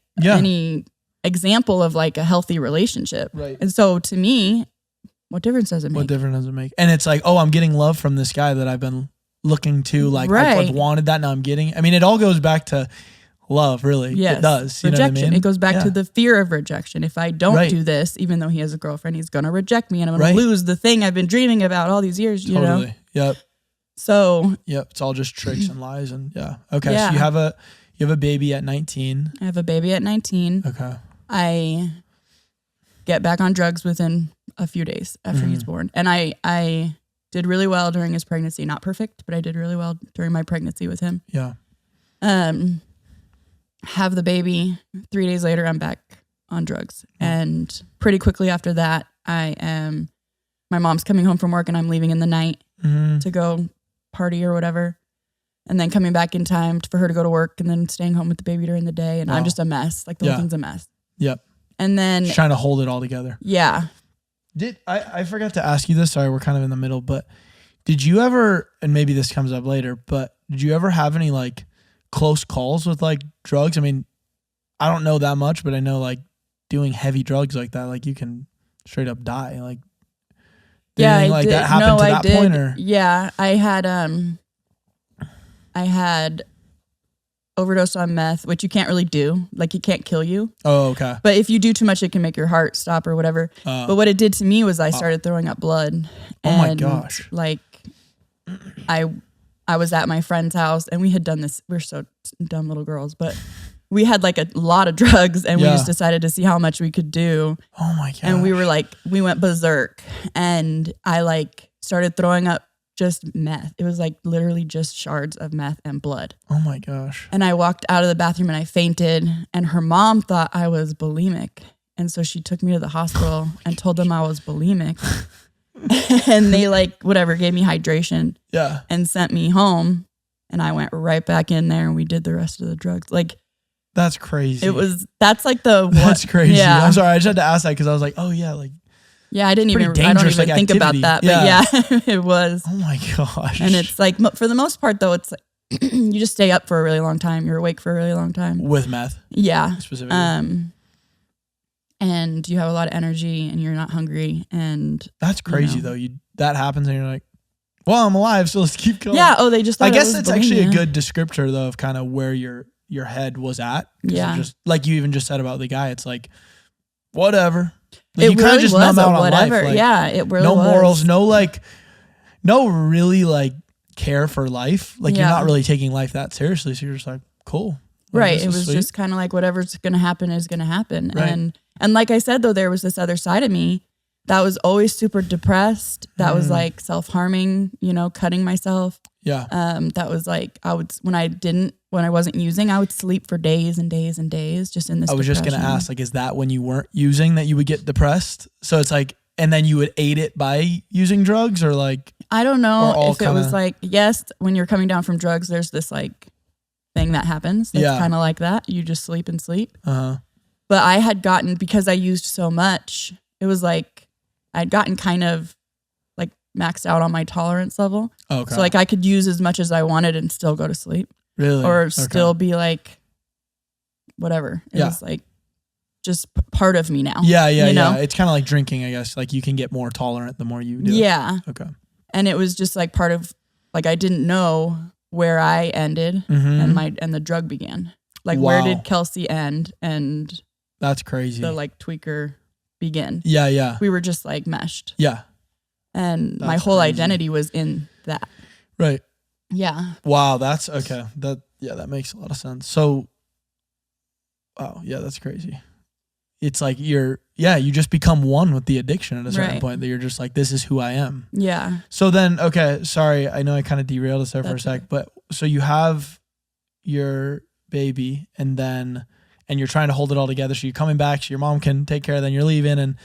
example of like a healthy relationship. Right. And so to me, what difference does it make? What difference does it make? And it's like, oh, I'm getting love from this guy that I've been looking to. Like, I've wanted that, now I'm getting. I mean, it all goes back to love, really. Yes. It does. You rejection. know what I mean? It goes back to the fear of rejection. If I don't do this, even though he has a girlfriend, he's going to reject me and I'm going to lose the thing I've been dreaming about all these years, you know? Yep. So. Yep. It's all just tricks and lies and Okay. So you have a baby at 19. I have a baby at 19. Okay. I get back on drugs within a few days after he's born. And I did really well during his pregnancy. Not perfect, but I did really well during my pregnancy with him. Yeah. Have the baby. 3 days later, I'm back on drugs. And pretty quickly after that, my mom's coming home from work and I'm leaving in the night to go party or whatever. And then coming back in time for her to go to work and then staying home with the baby during the day. And I'm just a mess. Like the whole thing's a mess. Yep. And then just trying to hold it all together. Yeah. I forgot to ask you this. Sorry, we're kind of in the middle, but did you ever, and maybe this comes up later, but did you ever have any like close calls with like drugs? I mean, I don't know that much, but I know like doing heavy drugs like that, like you can straight up die. Like, did anything like that happen to that point? Or? Yeah, I had overdose on meth, which you can't really do. Like, it can't kill you. Oh, okay. But if you do too much, it can make your heart stop or whatever. But what it did to me was I started throwing up blood. Oh my gosh. Like, I was at my friend's house and we had done this. We're so dumb little girls, but we had like a lot of drugs and we just decided to see how much we could do. Oh my gosh. And we went berserk and I like started throwing up just meth. It was like literally just shards of meth and blood. Oh my gosh. And I walked out of the bathroom and I fainted and her mom thought I was bulimic. And so she took me to the hospital and told them I was bulimic. And they like, whatever, gave me hydration and sent me home. And I went right back in there and we did the rest of the drugs. Like, that's crazy. That's like the one. That's crazy. Yeah. I'm sorry. I just had to ask that because I was like, oh yeah, like. Yeah, I don't even think activity. about that, but yeah, it was. Oh my gosh. And it's like, for the most part though, it's like, you just stay up for a really long time. You're awake for a really long time. With meth? Yeah. Specifically. And you have a lot of energy and you're not hungry. And that's crazy though. That happens and you're like, well, I'm alive, so let's keep going. Yeah. Oh, they just thought I guess it's actually bulimia. a good descriptor though of kind of where your head was at. Yeah. Just like you even just said about the guy, it's like, whatever. Like, It you kind really of just was numb out a whatever. on life. Like, Yeah, it really no was. morals, no really like care for life. Like you're not really taking life that seriously. So you're just like, cool. Like, right. It was just kind of like whatever's going to happen is going to happen. Right. And like I said, though, there was this other side of me that was always super depressed. That was like self-harming, cutting myself. Yeah. That was like, when I wasn't using, I would sleep for days and days and days just in this I was just going to ask, like, is that when you weren't using that you would get depressed? So it's like, and then you would aid it by using drugs or like? I don't know if it was like, yes, when you're coming down from drugs, there's this like thing that happens. It's kind of like that. You just sleep and sleep. Uh-huh. But I had gotten, because I used so much, it was like, I'd gotten kind of like maxed out on my tolerance level. Okay. So like I could use as much as I wanted and still go to sleep. Really? Or still be like, whatever. It was like just part of me now. Yeah. It's kind of like drinking, I guess. Like you can get more tolerant the more you do. Yeah. Okay. And it was just like part of, like I didn't know where I ended and the drug began. Like where did Kelsey end and that's crazy. The like tweaker begin. Yeah. We were just like meshed. Yeah. And my whole identity was in that. Right. Yeah. Wow, that's okay. That makes a lot of sense. So, wow, yeah, that's crazy. It's like you just become one with the addiction at a certain point that you're just like, this is who I am. Yeah. So then, okay, sorry, I know I kind of derailed us there for a sec, but so you have your baby and you're trying to hold it all together. So you're coming back so your mom can take care of it, then you're leaving and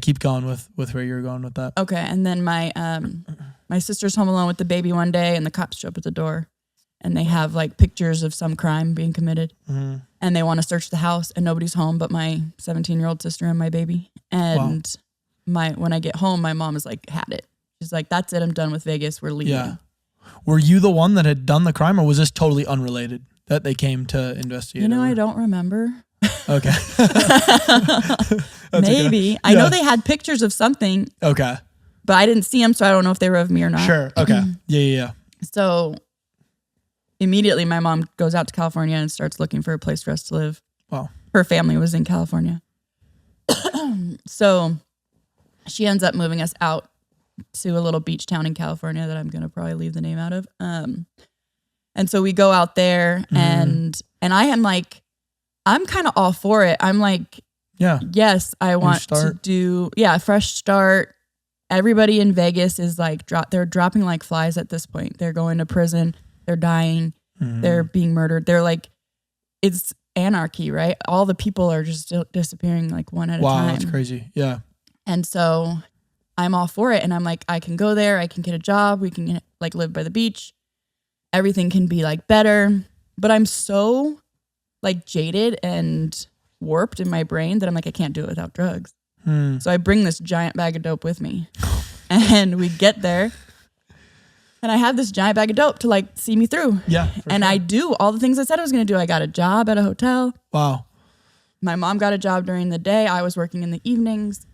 keep going with where you're going with that. Okay. And then my sister's home alone with the baby one day and the cops show up at the door and they have like pictures of some crime being committed and they want to search the house and nobody's home but my 17-year-old sister and my baby. And when I get home, my mom is like, had it. She's like, that's it. I'm done with Vegas. We're leaving. Yeah. Were you the one that had done the crime or was this totally unrelated that they came to investigate? I don't remember. Okay. Maybe. Okay. I know they had pictures of something, Okay. but I didn't see them, so I don't know if they were of me or not. Sure. Okay. Yeah. So immediately my mom goes out to California and starts looking for a place for us to live. Wow. Her family was in California. So she ends up moving us out to a little beach town in California that I'm going to probably leave the name out of. And so we go out there and I am like, I'm kind of all for it. I'm like, yes, I want to do, a fresh start. Everybody in Vegas is like, they're dropping like flies at this point. They're going to prison. They're dying. They're being murdered. They're like, it's anarchy, right? All the people are just disappearing like one at a time. Wow, that's crazy. Yeah. And so I'm all for it. And I'm like, I can go there. I can get a job. We can like live by the beach. Everything can be like better. But I'm so like jaded and warped in my brain that I'm like, I can't do it without drugs. So I bring this giant bag of dope with me and we get there and I have this giant bag of dope to like see me through. Yeah. And I do all the things I said I was going to do. I got a job at a hotel. Wow. My mom got a job during the day. I was working in the evenings.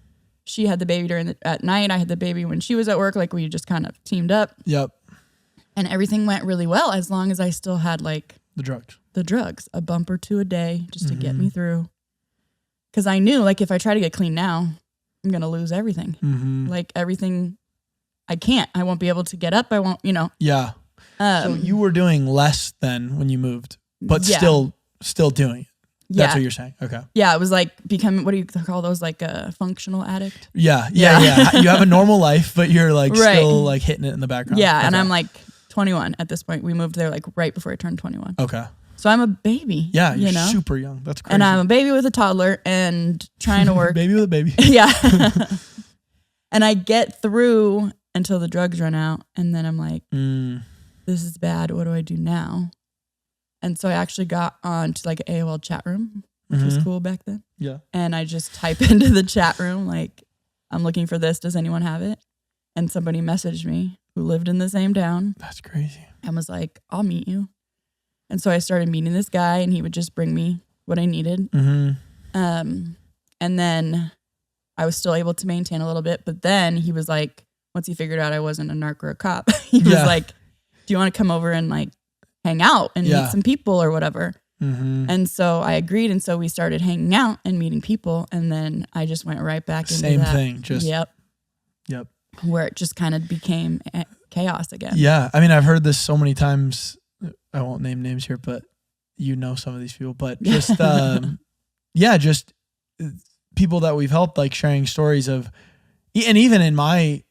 She had the baby at night. I had the baby when she was at work. Like we just kind of teamed up. Yep. And everything went really well as long as I still had like the drugs, a bump or two a day just to get me through. Because I knew like if I try to get clean now, I'm going to lose everything. Like everything, I can't. I won't be able to get up. I won't, Yeah. So you were doing less than when you moved, but still doing it. That's what you're saying. Okay. Yeah, it was like becoming, what do you call those? Like a functional addict? Yeah. You have a normal life, but you're like still like hitting it in the background. Yeah, okay. and I'm like 21 at this point. We moved there like right before I turned 21. Okay. So I'm a baby. Yeah, you're super young. That's crazy. And I'm a baby with a toddler and trying to work. Baby with a baby. Yeah. And I get through until the drugs run out. And then I'm like, this is bad. What do I do now? And so I actually got on to like an AOL chat room, which was cool back then. Yeah. And I just type into the chat room, like, I'm looking for this. Does anyone have it? And somebody messaged me who lived in the same town. That's crazy. And was like, I'll meet you. And so I started meeting this guy and he would just bring me what I needed. And then I was still able to maintain a little bit. But then he was like, once he figured out I wasn't a narc or a cop, he was like, do you want to come over and like hang out and meet some people or whatever? And so I agreed. And so we started hanging out and meeting people. And then I just went right back into Same that. thing. Just Yep. Where it just kind of became chaos again. Yeah. I mean, I've heard this so many times. I won't name names here, but you know some of these people. But just, just people that we've helped, like sharing stories of, and even in my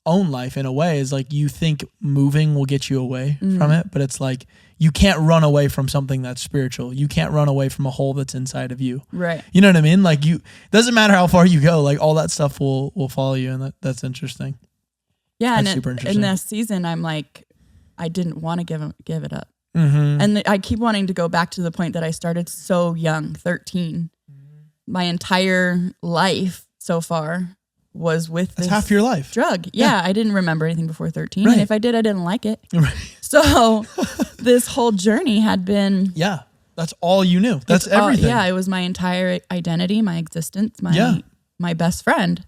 own life in a way, is like you think moving will get you away from it, but it's like you can't run away from something that's spiritual. You can't run away from a hole that's inside of you. Right. You know what I mean? Like doesn't matter how far you go, like all that stuff will follow you, and that's interesting. Yeah, that's super interesting. In this season, I'm like, I didn't want to give it up. And I keep wanting to go back to the point that I started so young, 13. My entire life so far was with that's this half your life. Drug. Yeah, I didn't remember anything before 13. Right. And if I did, I didn't like it. Right. So this whole journey had been... Yeah, that's all you knew. That's everything. It was my entire identity, my existence, my best friend.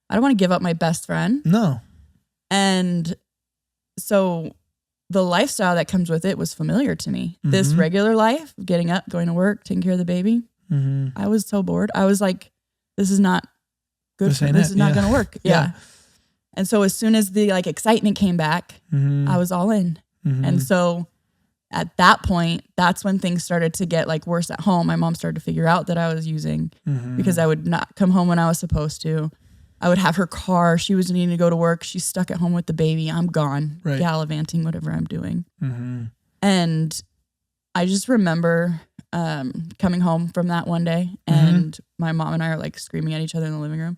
I don't want to give up my best friend. No. And so the lifestyle that comes with it was familiar to me. This regular life, getting up, going to work, taking care of the baby. I was so bored. I was like, this is not good. This is not going to work. Yeah. And so as soon as the like excitement came back, I was all in. And so at that point, that's when things started to get like worse at home. My mom started to figure out that I was using because I would not come home when I was supposed to. I would have her car. She was needing to go to work. She's stuck at home with the baby. I'm gone, gallivanting, whatever I'm doing. And I just remember coming home from that one day and my mom and I are like screaming at each other in the living room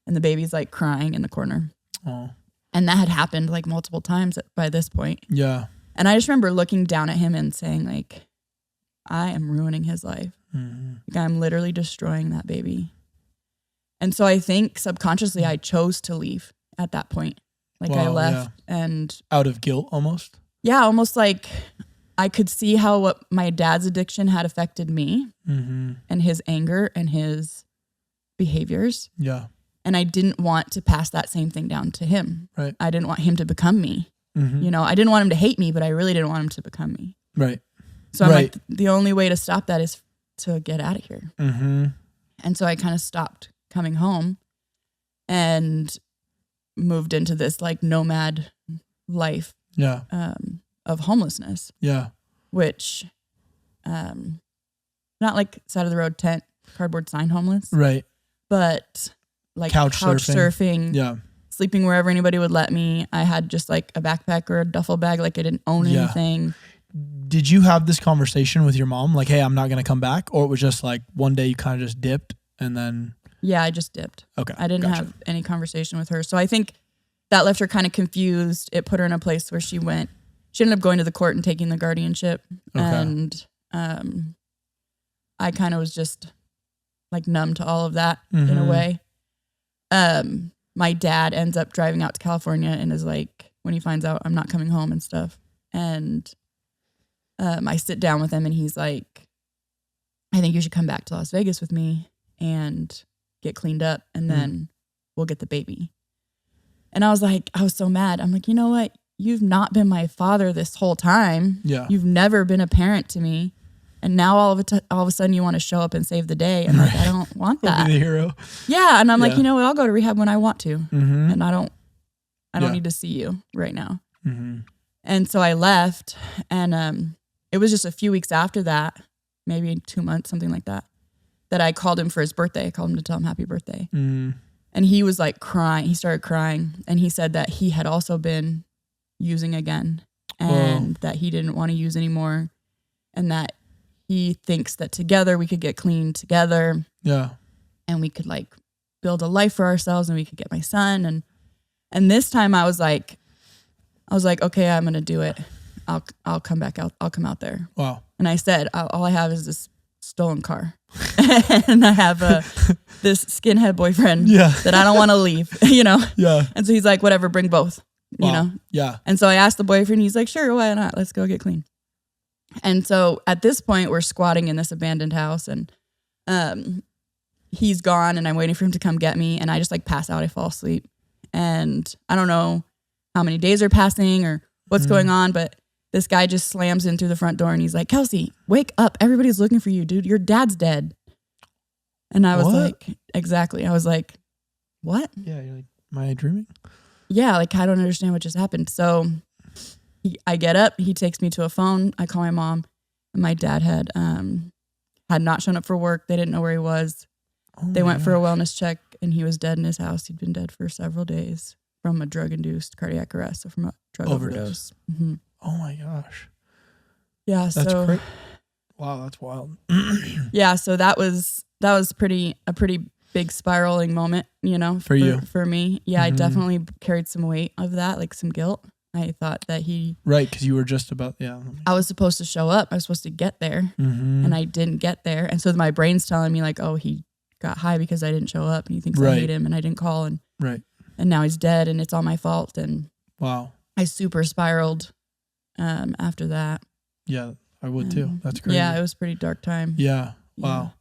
and the baby's like crying in the corner. Oh. And that had happened like multiple times by this point. Yeah. And I just remember looking down at him and saying like, I am ruining his life. Like, I'm literally destroying that baby. And so I think subconsciously I chose to leave at that point. Like I left and... Out of guilt almost? Yeah, almost like I could see how what my dad's addiction had affected me and his anger and his behaviors. Yeah. And I didn't want to pass that same thing down to him. Right. I didn't want him to become me. You know, I didn't want him to hate me, but I really didn't want him to become me. Right. So I'm like, the only way to stop that is to get out of here. And so I kind of stopped coming home and moved into this like nomad life of homelessness. Yeah. Which, not like side of the road tent, cardboard sign homeless. Right. But like couch surfing. Yeah. Sleeping wherever anybody would let me. I had just like a backpack or a duffel bag. Like I didn't own anything. Did you have this conversation with your mom? Like, hey, I'm not going to come back? Or it was just like one day you kind of just dipped and then... Yeah, I just dipped. Okay. I didn't have any conversation with her. So I think that left her kind of confused. It put her in a place where she ended up going to the court and taking the guardianship. Okay. And I kind of was just like numb to all of that in a way. My dad ends up driving out to California and is like, when he finds out I'm not coming home and stuff. And I sit down with him and he's like, I think you should come back to Las Vegas with me and get cleaned up and then we'll get the baby. And I was so mad. I'm like, you know what? You've not been my father this whole time. Yeah. You've never been a parent to me. And now all of a sudden you want to show up and save the day. And like, I don't want that. Be the hero. Yeah. And I'm like, you know what? I'll go to rehab when I want to. And I don't need to see you right now. And so I left and it was just a few weeks after that, maybe 2 months, something like that, that I called him for his birthday. I called him to tell him happy birthday. And he was like crying. He started crying. And he said that he had also been using again and that he didn't want to use anymore. And that he thinks that together we could get clean together. Yeah. And we could like build a life for ourselves and we could get my son. And this time I was like, okay, I'm going to do it. I'll come back out. I'll come out there. Wow. And I said, all I have is this stolen car. And I have this skinhead boyfriend that I don't want to leave, you know? Yeah. And so he's like, whatever, bring both, you know? Yeah. And so I asked the boyfriend, he's like, sure, why not? Let's go get clean. And so at this point, we're squatting in this abandoned house and he's gone and I'm waiting for him to come get me. And I just like pass out. I fall asleep. And I don't know how many days are passing or what's going on, but this guy just slams in through the front door and he's like, Kelsey, wake up. Everybody's looking for you, dude. Your dad's dead. And I was like, exactly. I was like, what? Yeah, you're like, am I dreaming? Yeah, like I don't understand what just happened. So I get up, he takes me to a phone. I call my mom and my dad had not shown up for work. They didn't know where he was. They went for a wellness check and he was dead in his house. He'd been dead for several days from a drug-induced cardiac arrest, so from a drug overdose. Oh my gosh. Yeah. That's great. Wow, that's wild. Yeah, so that was a pretty big spiraling moment, you know, for you. For me. Yeah, I definitely carried some weight of that, like some guilt. I thought that right, because you were just about, I was supposed to show up. I was supposed to get there, and I didn't get there. And so my brain's telling me like, oh, he got high because I didn't show up, and he thinks I hate him, and I didn't call, and now he's dead, and it's all my fault. And wow, I super spiraled after that. Yeah, I would too. That's crazy. Yeah, it was a pretty dark time. Yeah. Wow.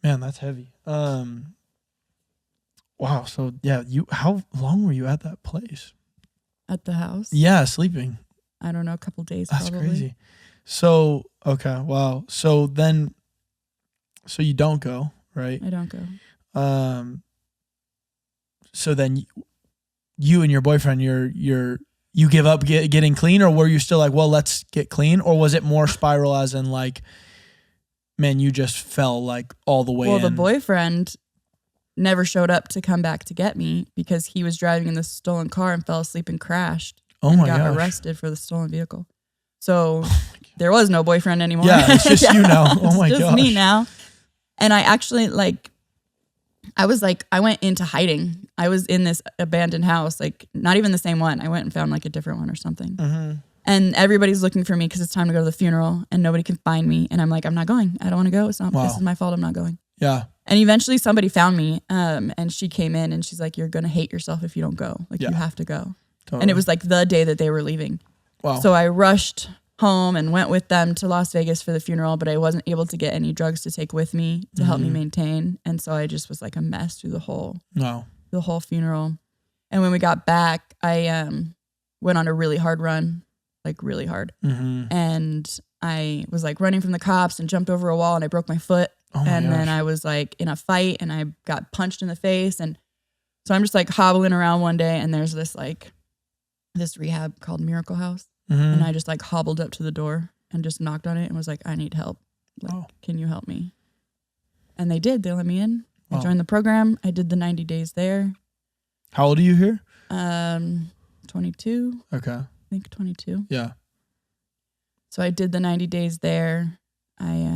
Man, that's heavy. Wow. So yeah, how long were you at that place? At the house? Yeah, sleeping. I don't know, a couple days. That's probably crazy. So okay, wow. So you don't go, right? I don't go. So then you and your boyfriend, you give up getting clean, or were you still like, well, let's get clean, or was it more spiral as in like, man, you just fell like all the way in? Well, the boyfriend never showed up to come back to get me because he was driving in the stolen car and fell asleep and crashed. And got arrested for the stolen vehicle. So there was no boyfriend anymore. Yeah, it's just you now. Oh my gosh. It's just me now. And I actually I went into hiding. I was in this abandoned house, like not even the same one. I went and found like a different one or something. And everybody's looking for me because it's time to go to the funeral and nobody can find me. And I'm like, I'm not going. I don't want to go. It's not, this is my fault. I'm not going. Yeah. And eventually somebody found me and she came in and she's like, you're going to hate yourself if you don't go. Like you have to go. Totally. And it was like the day that they were leaving. Wow. So I rushed home and went with them to Las Vegas for the funeral, but I wasn't able to get any drugs to take with me to help me maintain. And so I just was like a mess through the whole funeral. And when we got back, I went on a really hard run, like really hard. And I was like running from the cops and jumped over a wall and I broke my foot. Then I was like in a fight and I got punched in the face. And so I'm just like hobbling around one day and there's this rehab called Miracle House. And I just like hobbled up to the door and just knocked on it and was like, I need help. Like, can you help me? And they did. They let me in. I joined the program. I did the 90 days there. How old are you here? 22. Okay. I think 22. Yeah. So I did the 90 days there. I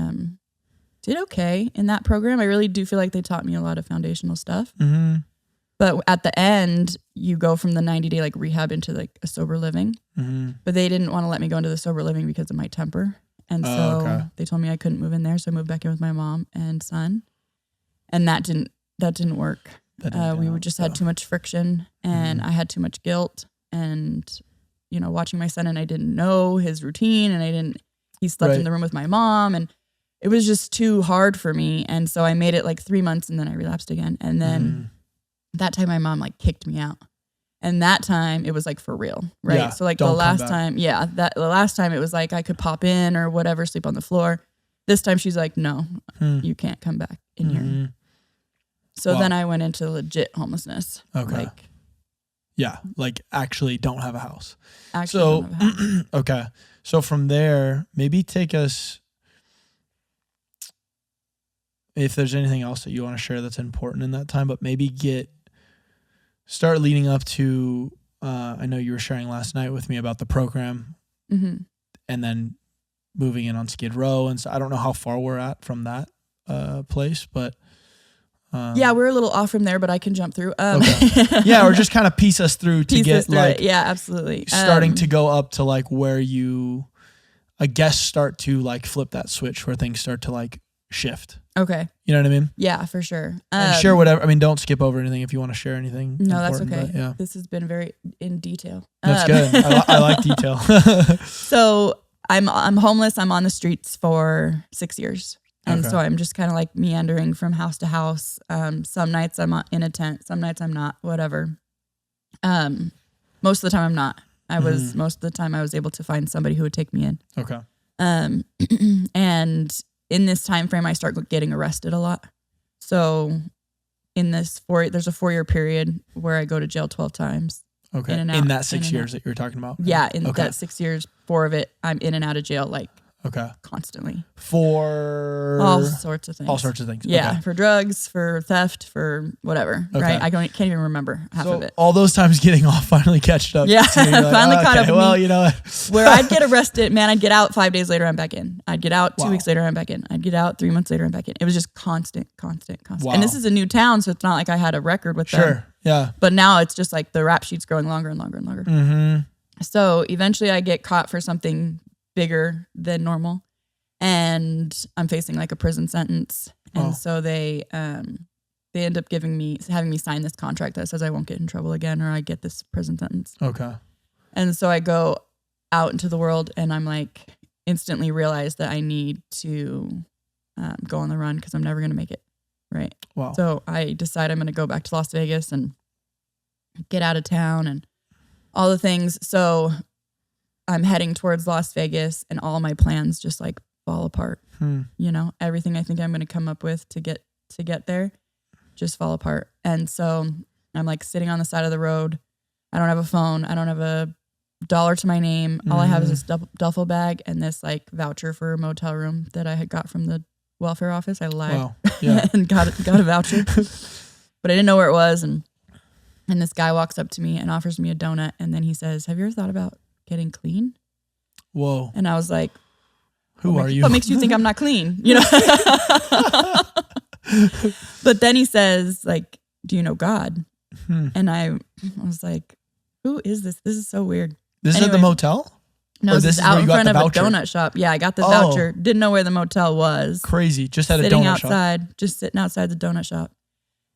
did okay in that program. I really do feel like they taught me a lot of foundational stuff. But at the end, you go from the 90-day like rehab into like a sober living. But they didn't want to let me go into the sober living because of my temper. And so they told me I couldn't move in there. So I moved back in with my mom and son. And that didn't work. We just had too much friction and I had too much guilt. And, you know, watching my son and I didn't know his routine and he slept in the room with my mom and it was just too hard for me. And so I made it like 3 months and then I relapsed again. And then that time my mom like kicked me out. And that time it was like for real, right? Yeah, so like the last time, the last time it was like I could pop in or whatever, sleep on the floor. This time she's like, no, you can't come back in here. So then I went into legit homelessness. Okay. Like actually don't have a house. House. Okay. So from there, maybe take us, if there's anything else that you want to share that's important in that time, but maybe start leading up to, I know you were sharing last night with me about the program and then moving in on Skid Row. And so I don't know how far we're at from that place, but we're a little off from there, but I can jump through. Yeah, or just kind of piece us through to get like, yeah, absolutely. Starting to go up to like where you, I guess, start to like flip that switch where things start to like shift. Okay. You know what I mean? Yeah, for sure. And share whatever. I mean, don't skip over anything if you want to share anything. No, that's okay. But, yeah. This has been very in detail. That's good. I like detail. So I'm homeless. I'm on the streets for 6 years. And so I'm just kind of like meandering from house to house. Some nights I'm in a tent. Some nights I'm not, whatever. Most of the time I'm not. Most of the time I was able to find somebody who would take me in. Okay. And in this time frame, I start getting arrested a lot. So in there's a 4-year period where I go to jail 12 times. Okay. In that 6 years that you were talking about? Yeah. In that 6 years, 4 of it, I'm in and out of jail like constantly. For all sorts of things. All sorts of things. Yeah. For drugs, for theft, for whatever. Right. I can't even remember half of it. All those times getting off finally catched up. Yeah. Finally caught up. Well, you know what? Where I'd get arrested, man, I'd get out 5 days later, I'm back in. I'd get out 2 weeks later, I'm back in. I'd get out 3 months later, I'm back in. It was just constant. Wow. And this is a new town, so it's not like I had a record with them. Sure. Yeah. But now it's just like the rap sheet's growing longer and longer and longer. So eventually I get caught for something bigger than normal. And I'm facing like a prison sentence. And so they end up having me sign this contract that says I won't get in trouble again or I get this prison sentence. Okay. And so I go out into the world and I'm like instantly realize that I need to go on the run because I'm never going to make it. Right. Wow. So I decide I'm going to go back to Las Vegas and get out of town and all the things. So I'm heading towards Las Vegas and all my plans just like fall apart. You know, everything I think I'm going to come up with to get there just fall apart. And so I'm like sitting on the side of the road. I don't have a phone. I don't have a dollar to my name. All I have is this duffel bag and this like voucher for a motel room that I had got from the welfare office. I lied and got a voucher, but I didn't know where it was. And this guy walks up to me and offers me a donut. And then he says, "Have you ever thought about getting clean?" Whoa. And I was like, who are you? What makes you think I'm not clean? You know? But then he says, like, "Do you know God?" And I was like, who is this? This is so weird. This is at the motel? No, this is out in front of a donut shop. Yeah, I got the voucher. Didn't know where the motel was. Crazy. Just at a donut sitting outside the donut shop.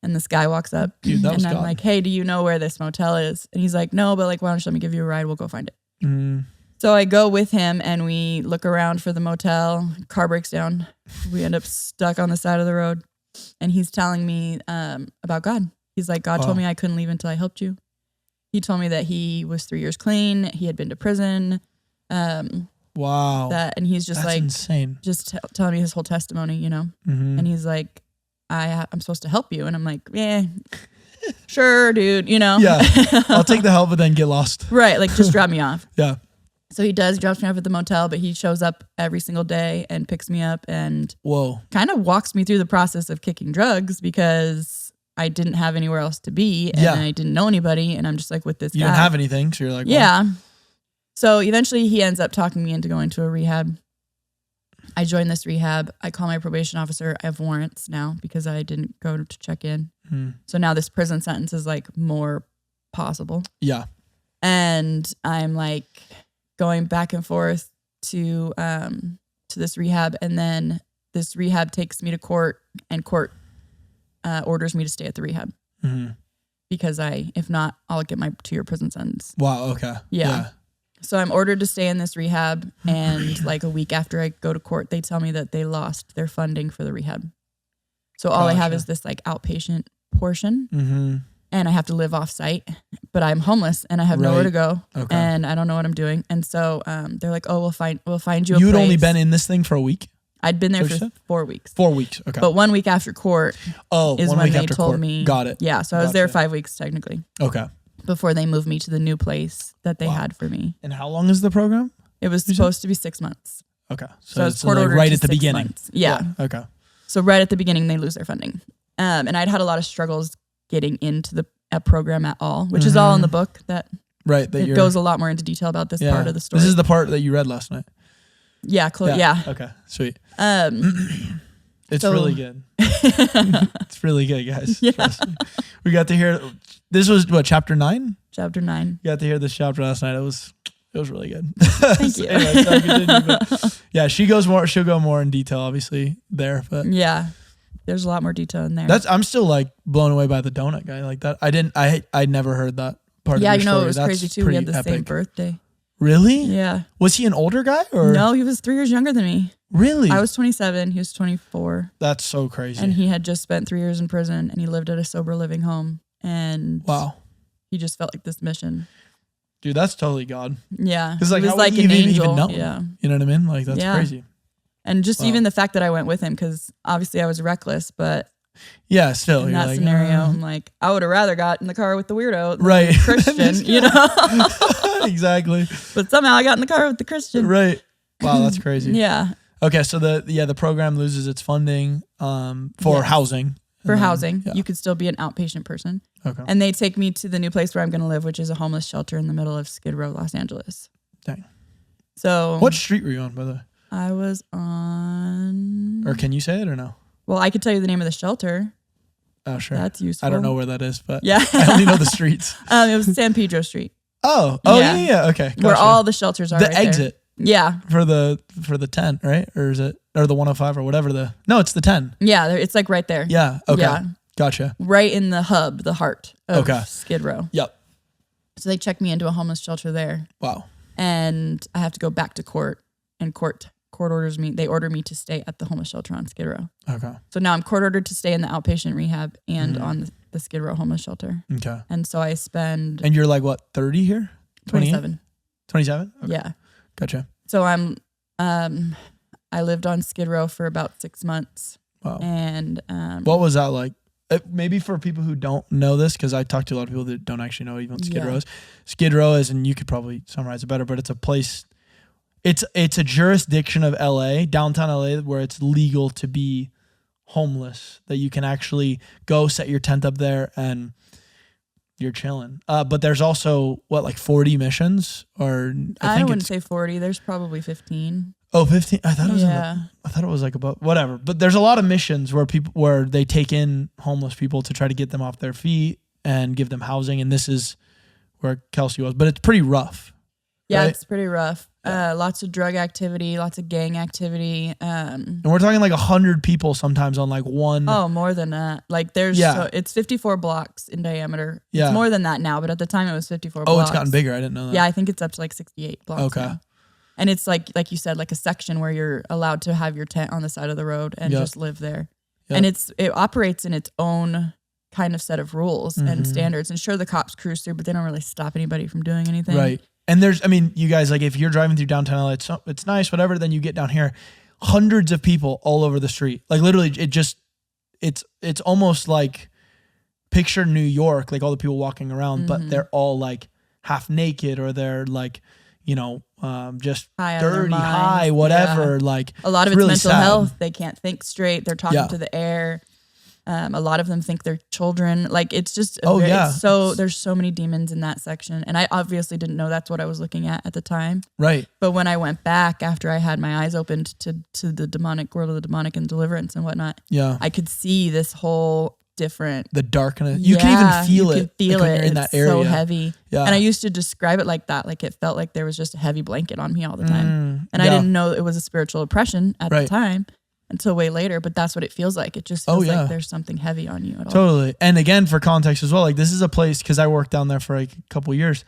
And this guy walks up. Dude, that was and I'm like, "Hey, do you know where this motel is?" And he's like, "No, but like, why don't you let me give you a ride? We'll go find it." So I go with him and we look around for the motel. Car breaks down. We end up stuck on the side of the road. And he's telling me about God. He's like, God told me I couldn't leave until I helped you. He told me that he was 3 years clean. He had been to prison. Wow. And he's just That's like, insane. just telling me his whole testimony, you know? Mm-hmm. And he's like, I'm supposed to help you. And I'm like, yeah, sure, dude, you know? Yeah. I'll take the help, but then get lost. Right. Like, just drop me off. Yeah. So he drops me off at the motel, but he shows up every single day and picks me up and kind of walks me through the process of kicking drugs because I didn't have anywhere else to be and I didn't know anybody. And I'm just like with this guy. You don't have anything. So you're like, well. Yeah. So eventually he ends up talking me into going to a rehab. I joined this rehab. I call my probation officer. I have warrants now because I didn't go to check in. So now this prison sentence is like more possible. Yeah. And I'm like going back and forth to this rehab. And then this rehab takes me to court and court orders me to stay at the rehab because if not, I'll get my 2-year prison sentence. Wow. Okay. Yeah. So I'm ordered to stay in this rehab. And like a week after I go to court, they tell me that they lost their funding for the rehab. So all I have is this like outpatient portion and I have to live off site, but I'm homeless and I have nowhere to go and I don't know what I'm doing. And so they're like, oh, we'll find you a place. You'd only been in this thing for a week? I'd been there for 4 weeks. 4 weeks. Okay. But 1 week after court is when they told me. Got it. Yeah. So I was there 5 weeks technically. Okay. Before they moved me to the new place that they had for me. And how long is the program? It was supposed to be 6 months. Okay. So it's like right at the beginning. Months. Yeah. Okay. So right at the beginning, they lose their funding. And I'd had a lot of struggles getting into the program at all, which is all in the book that it goes a lot more into detail about this part of the story. This is the part that you read last night. Yeah. Yeah. Okay. Sweet. It's really good. It's really good, guys. Yeah. We got to hear, this was what, chapter 9? Chapter 9. You got to hear this chapter last night. It was really good. Thank you. Anyway, sorry, continue, yeah, she'll go more in detail, obviously, there. But yeah, there's a lot more detail in there. I'm still like blown away by the donut guy like that. I'd never heard that part of your story. Yeah, it was crazy too. We had the same birthday. Really? Yeah. Was he an older guy or? No, he was 3 years younger than me. Really? I was 27. He was 24. That's so crazy. And he had just spent 3 years in prison and he lived at a sober living home. And wow. He just felt like this mission. Dude, that's totally God. Yeah. Because like, he was how like would an you angel. even know? Yeah. You know what I mean? Like, that's crazy. And just even the fact that I went with him, because obviously I was reckless, but yeah, still in that like, scenario, I'm like, I would have rather got in the car with the weirdo, than right? The Christian, you know? Exactly. But somehow I got in the car with the Christian, right? Wow, that's crazy. Yeah. Okay, so the program loses its funding for housing. For housing, you could still be an outpatient person. Okay. And they take me to the new place where I'm going to live, which is a homeless shelter in the middle of Skid Row, Los Angeles. Dang. So what street were you on, by the way? I was on. Or can you say it or no? Well, I could tell you the name of the shelter. Oh, sure. That's useful. I don't know where that is, but yeah, I only know the streets. It was San Pedro Street. Oh, yeah. Okay, gotcha. Where all the shelters are. The right exit. There. Yeah. For the 10, right? Or is it the 105 or whatever No, it's the 10. Yeah, it's like right there. Yeah. Okay. Yeah. Gotcha. Right in the hub, the heart of Okay. Skid Row. Yep. So they check me into a homeless shelter there. Wow. And I have to go back to court, and court orders me. They order me to stay at the homeless shelter on Skid Row. Okay. So now I'm court ordered to stay in the outpatient rehab and on the Skid Row homeless shelter. Okay. And so I spend. And you're like what, 30 here? 27. 27? Okay. Yeah. Gotcha. So I lived on Skid Row for about 6 months. Wow. And what was that like? Maybe for people who don't know this, because I talk to a lot of people that don't actually know even what Skid Row is. Skid Row is, and you could probably summarize it better, but it's a place. It's a jurisdiction of LA, downtown LA, where it's legal to be homeless. That you can actually go set your tent up there and you're chilling. But there's also like 40 missions, or I wouldn't say 40. There's probably 15. Oh, 15. I thought it was. I thought it was like about whatever. But there's a lot of missions where they take in homeless people to try to get them off their feet and give them housing. And this is where Kelsey was, but it's pretty rough. Yeah, right? It's pretty rough. Lots of drug activity, lots of gang activity. And we're talking like 100 people sometimes on like one. Oh, more than that. Like there's, it's 54 blocks in diameter. Yeah. It's more than that now, but at the time it was 54 Oh, blocks. it's gotten bigger. I didn't know that. Yeah, I think it's up to like 68 blocks. Okay. Now. And it's like you said, like a section where you're allowed to have your tent on the side of the road and just live there. Yep. And it operates in its own kind of set of rules and standards. And sure, the cops cruise through, but they don't really stop anybody from doing anything. Right. And you guys, like if you're driving through downtown LA, it's nice, whatever. Then you get down here, hundreds of people all over the street. Like literally it's almost like picture New York, like all the people walking around, but they're all like half naked or they're like, just high dirty, high, whatever. Yeah. Like a lot of it's really mental sad. health. They can't think straight. They're talking to the air. A lot of them think they're children. Like it's just, there's so many demons in that section. And I obviously didn't know that's what I was looking at the time. Right. But when I went back after I had my eyes opened to the demonic world of the demonic and deliverance and whatnot, I could see this whole different, the darkness. You can even feel it. Feel like it. When you're in that area. So heavy. Yeah. And I used to describe it like that. Like it felt like there was just a heavy blanket on me all the time. And I didn't know it was a spiritual oppression at the time until way later. But that's what it feels like. It just feels like there's something heavy on you at all. Totally. And again, for context as well, like this is a place, because I worked down there for like a couple of years.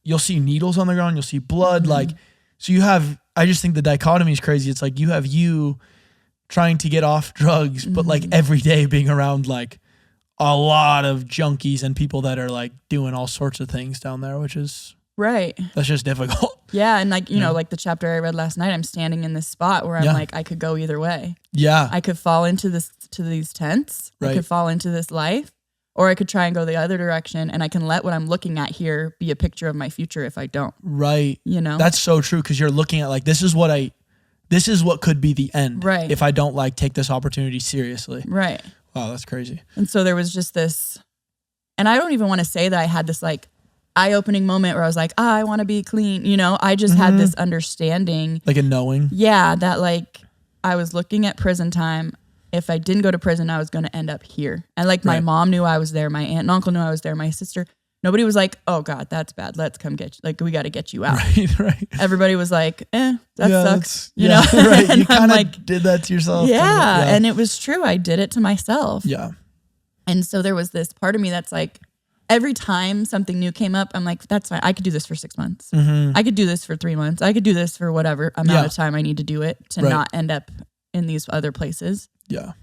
You'll see needles on the ground. You'll see blood. Like, so I just think the dichotomy is crazy. It's like you have trying to get off drugs, but like every day being around like a lot of junkies and people that are like doing all sorts of things down there, which is that's just difficult. Yeah. And like, you know, like the chapter I read last night, I'm standing in this spot where I'm like, I could go either way. Yeah. I could fall into these tents. I could fall into this life, or I could try and go the other direction, and I can let what I'm looking at here be a picture of my future if I don't. Right. You know, that's so true. Cause you're looking at like, this is what could be the end. Right. If I don't like take this opportunity seriously. Right. Wow. That's crazy. And so there was just this, and I don't even want to say that I had this like eye-opening moment where I was like, I want to be clean. You know, I just had this understanding. Like a knowing. Yeah. That like I was looking at prison time. If I didn't go to prison, I was going to end up here. And like my mom knew I was there. My aunt and uncle knew I was there. My sister. Nobody was like, oh God, that's bad. Let's come get you. Like, we got to get you out. Right. Everybody was like, that sucks. You know? Right. You kind of like, did that to yourself. Yeah. And it was true. I did it to myself. Yeah. And so there was this part of me that's like, every time something new came up, I'm like, that's fine. I could do this for 6 months. I could do this for 3 months. I could do this for whatever amount of time I need to do it to not end up in these other places. Yeah.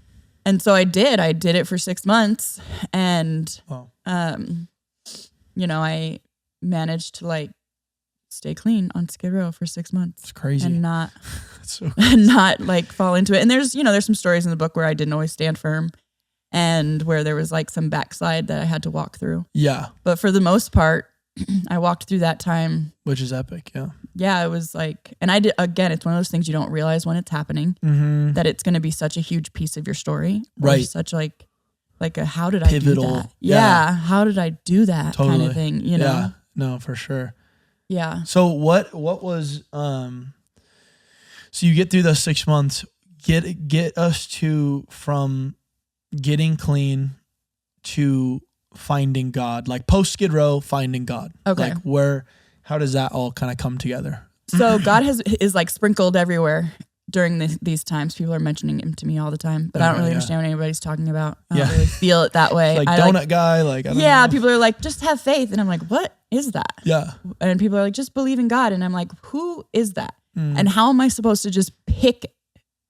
And so I did it for 6 months. And, you know, I managed to like stay clean on Skid Row for 6 months. It's crazy. And not, so crazy. and not like fall into it. And there's some stories in the book where I didn't always stand firm and where there was like some backslide that I had to walk through. Yeah. But for the most part, I walked through that time. Which is epic. Yeah. Yeah. It was like, and I did, again, it's one of those things you don't realize when it's happening, that it's going to be such a huge piece of your story. Right. Such like a, how did Pivotal. I do that? Yeah. How did I do that kind of thing, you know? Yeah. No, for sure. Yeah. So what was, so you get through those 6 months, get us from getting clean to finding God, like post Skid Row, finding God. Okay. Like how does that all kind of come together? So God is like sprinkled everywhere. During these times, people are mentioning him to me all the time, but I don't really understand what anybody's talking about. I don't really feel it that way. Like donut guy, like I don't know. People are like, just have faith, and I'm like, what is that? Yeah, and people are like, just believe in God, and I'm like, who is that? And how am I supposed to just pick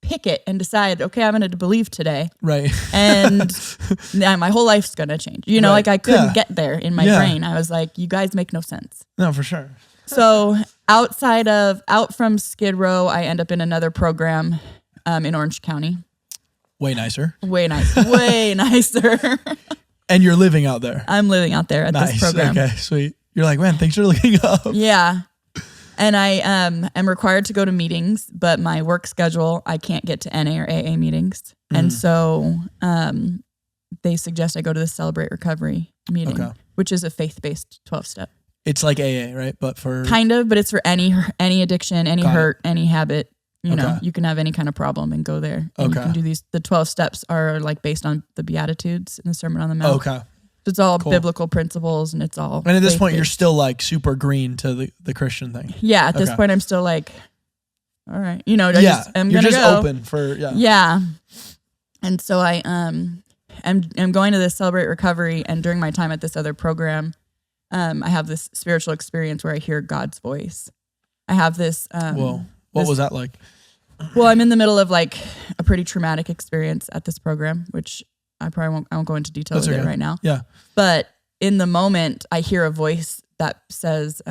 it and decide? Okay, I'm going to believe today, right? And my whole life's going to change. You know, like I couldn't get there in my brain. I was like, you guys make no sense. No, for sure. So out from Skid Row, I end up in another program in Orange County. Way nicer. Way nicer. Way nicer. And you're living out there. I'm living out there at this program. Okay, sweet. You're like, man, thanks for looking up. Yeah. And I am required to go to meetings, but my work schedule, I can't get to NA or AA meetings. And so they suggest I go to the Celebrate Recovery meeting, which is a faith-based 12-step. It's like AA, right? But for kind of, but it's for any addiction, any hurt, any habit. You know, you can have any kind of problem and go there. And you can do these. The 12 steps are like based on the Beatitudes and the Sermon on the Mount. Okay. So it's all biblical principles, and it's all. And at this point, you're still like super green to the Christian thing. Yeah. At this point, I'm still like, all right, you know, I'm you're gonna just go. Open for Yeah. And so I am going to this Celebrate Recovery, and during my time at this other program. I have this spiritual experience where I hear God's voice. I have this. Whoa. What was that like? Well, I'm in the middle of like a pretty traumatic experience at this program, which I won't go into detail with it right now. Yeah. But in the moment, I hear a voice that says,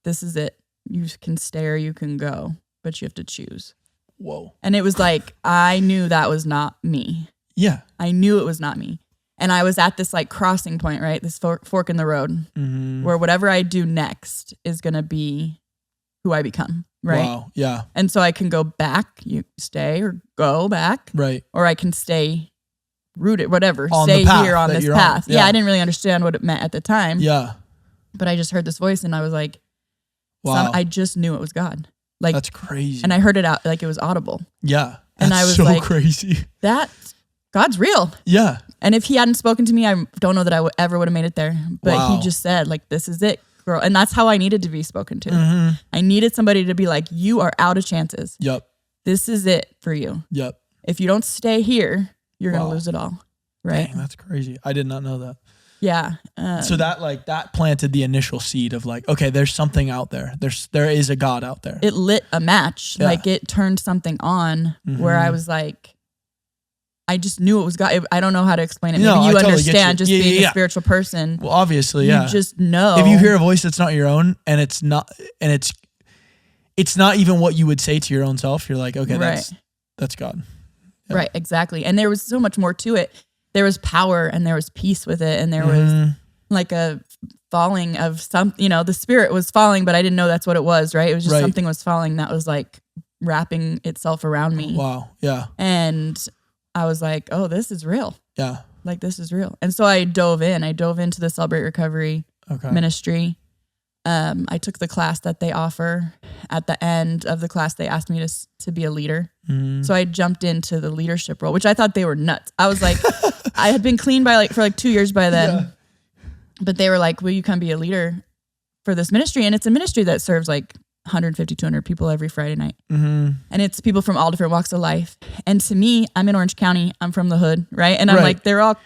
this is it. You can stay or you can go, but you have to choose. Whoa. And it was like, I knew that was not me. Yeah. I knew it was not me. And I was at this like crossing point, right? This fork in the road where whatever I do next is going to be who I become, right? Wow. Yeah. And so I can go back, you stay or go back. Right. Or I can stay rooted, whatever, on stay here on that this you're path. on. Yeah, I didn't really understand what it meant at the time. Yeah. But I just heard this voice and I was like, wow. I just knew it was God. Like, that's crazy. And I heard it out like it was audible. Yeah. And that's I was so like, crazy. That God's real. Yeah. And if he hadn't spoken to me, I don't know that I ever would have made it there. But wow. he just said, like, this is it, girl. And that's how I needed to be spoken to. I needed somebody to be like, you are out of chances. Yep. This is it for you. Yep. If you don't stay here, you're going to lose it all. Right. Dang, that's crazy. I did not know that. Yeah. So that planted the initial seed of like, okay, there's something out there. There is a God out there. It lit a match. Yeah. Like it turned something on where I was like, I just knew it was God. I don't know how to explain it. Maybe you totally understand just being a spiritual person. Well, obviously, yeah. You just know. If you hear a voice that's not your own and it's not even what you would say to your own self, you're like, okay, that's God. Yeah. Right, exactly. And there was so much more to it. There was power and there was peace with it. And there was like a falling of the spirit was falling, but I didn't know that's what it was, right? It was just something was falling that was like wrapping itself around me. Wow. Yeah. And I was like, oh, this is real. Yeah. Like this is real. And so I dove into the Celebrate Recovery ministry. I took the class that they offer. At the end of the class, they asked me to be a leader. So I jumped into the leadership role, which I thought they were nuts. I was like, I had been clean for 2 years by then, but they were like, will you come be a leader for this ministry? And it's a ministry that serves like 150, 200 people every Friday night. And it's people from all different walks of life. And to me, I'm in Orange County. I'm from the hood, right? And I'm like, they're all...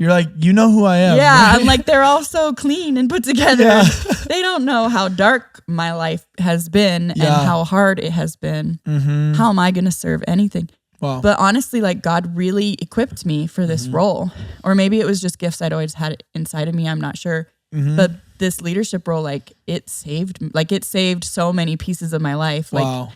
You're like, you know who I am. Yeah, right? I'm like, they're all so clean and put together. Yeah. They don't know how dark my life has been and how hard it has been. How am I going to serve anything? Wow. But honestly, like God really equipped me for this role. Or maybe it was just gifts I'd always had inside of me. I'm not sure. But this leadership role, like it saved so many pieces of my life. Like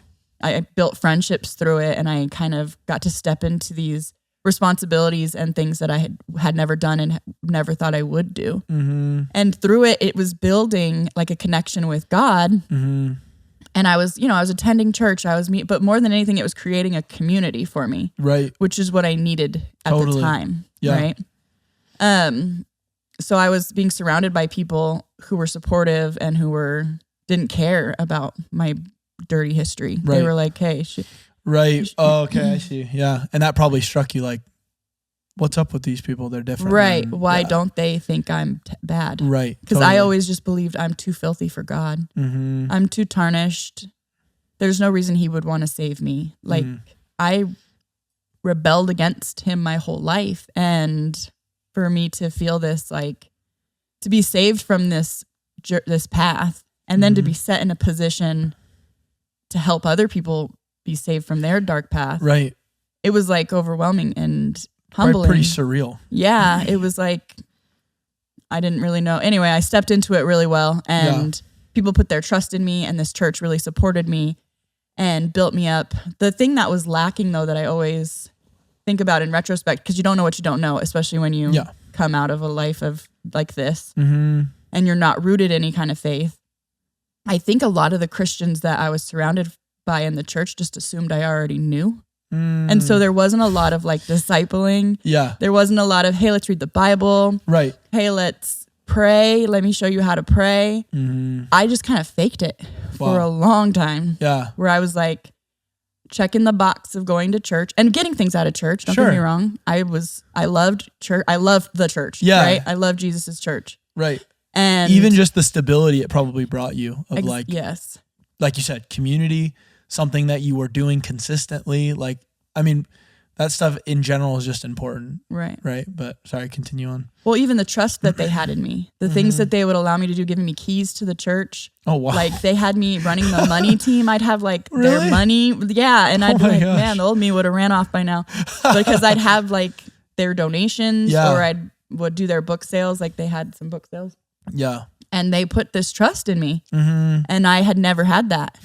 I built friendships through it and I kind of got to step into these responsibilities and things that I had never done and never thought I would do. And through it, it was building like a connection with God. And I was attending church, but more than anything, it was creating a community for me. Right. Which is what I needed at the time. Yeah. Right. So I was being surrounded by people who were supportive and who didn't care about my dirty history. Right. They were like, hey, right. Oh, okay. I see. Yeah. And that probably struck you like, what's up with these people? They're different. Right. Why don't they think I'm bad? Right. Because I always just believed I'm too filthy for God. I'm too tarnished. There's no reason he would want to save me. Like I rebelled against him my whole life. And for me to feel this, like to be saved from this path and then to be set in a position to help other people be saved from their dark path. Right. It was like overwhelming and humbling. Pretty surreal. Yeah. It was like, I didn't really know. Anyway, I stepped into it really well and people put their trust in me and this church really supported me and built me up. The thing that was lacking though, that I always think about in retrospect, because you don't know what you don't know, especially when you come out of a life of like this and you're not rooted in any kind of faith. I think a lot of the Christians that I was surrounded by in the church just assumed I already knew. And so there wasn't a lot of like discipling. Yeah. There wasn't a lot of, hey, let's read the Bible. Right. Hey, let's pray. Let me show you how to pray. I just kind of faked it for a long time. Yeah. Where I was like checking the box of going to church and getting things out of church. Don't get me wrong. I loved church. I loved the church. Yeah. Right. I love Jesus's church. Right. And even just the stability it probably brought you of like you said, community, something that you were doing consistently. Like, I mean, that stuff in general is just important. Right. Right. But sorry, continue on. Well, even the trust that they had in me, the things that they would allow me to do, giving me keys to the church. Oh, wow. Like they had me running the money team. I'd have like Really? their money. Yeah. And I'd be my like, gosh. man, the old me would have ran off by now because I'd have like their donations Yeah. or would do their book sales. Like they had some book sales Yeah. and they put this trust in me. Mm-hmm. And I had never had that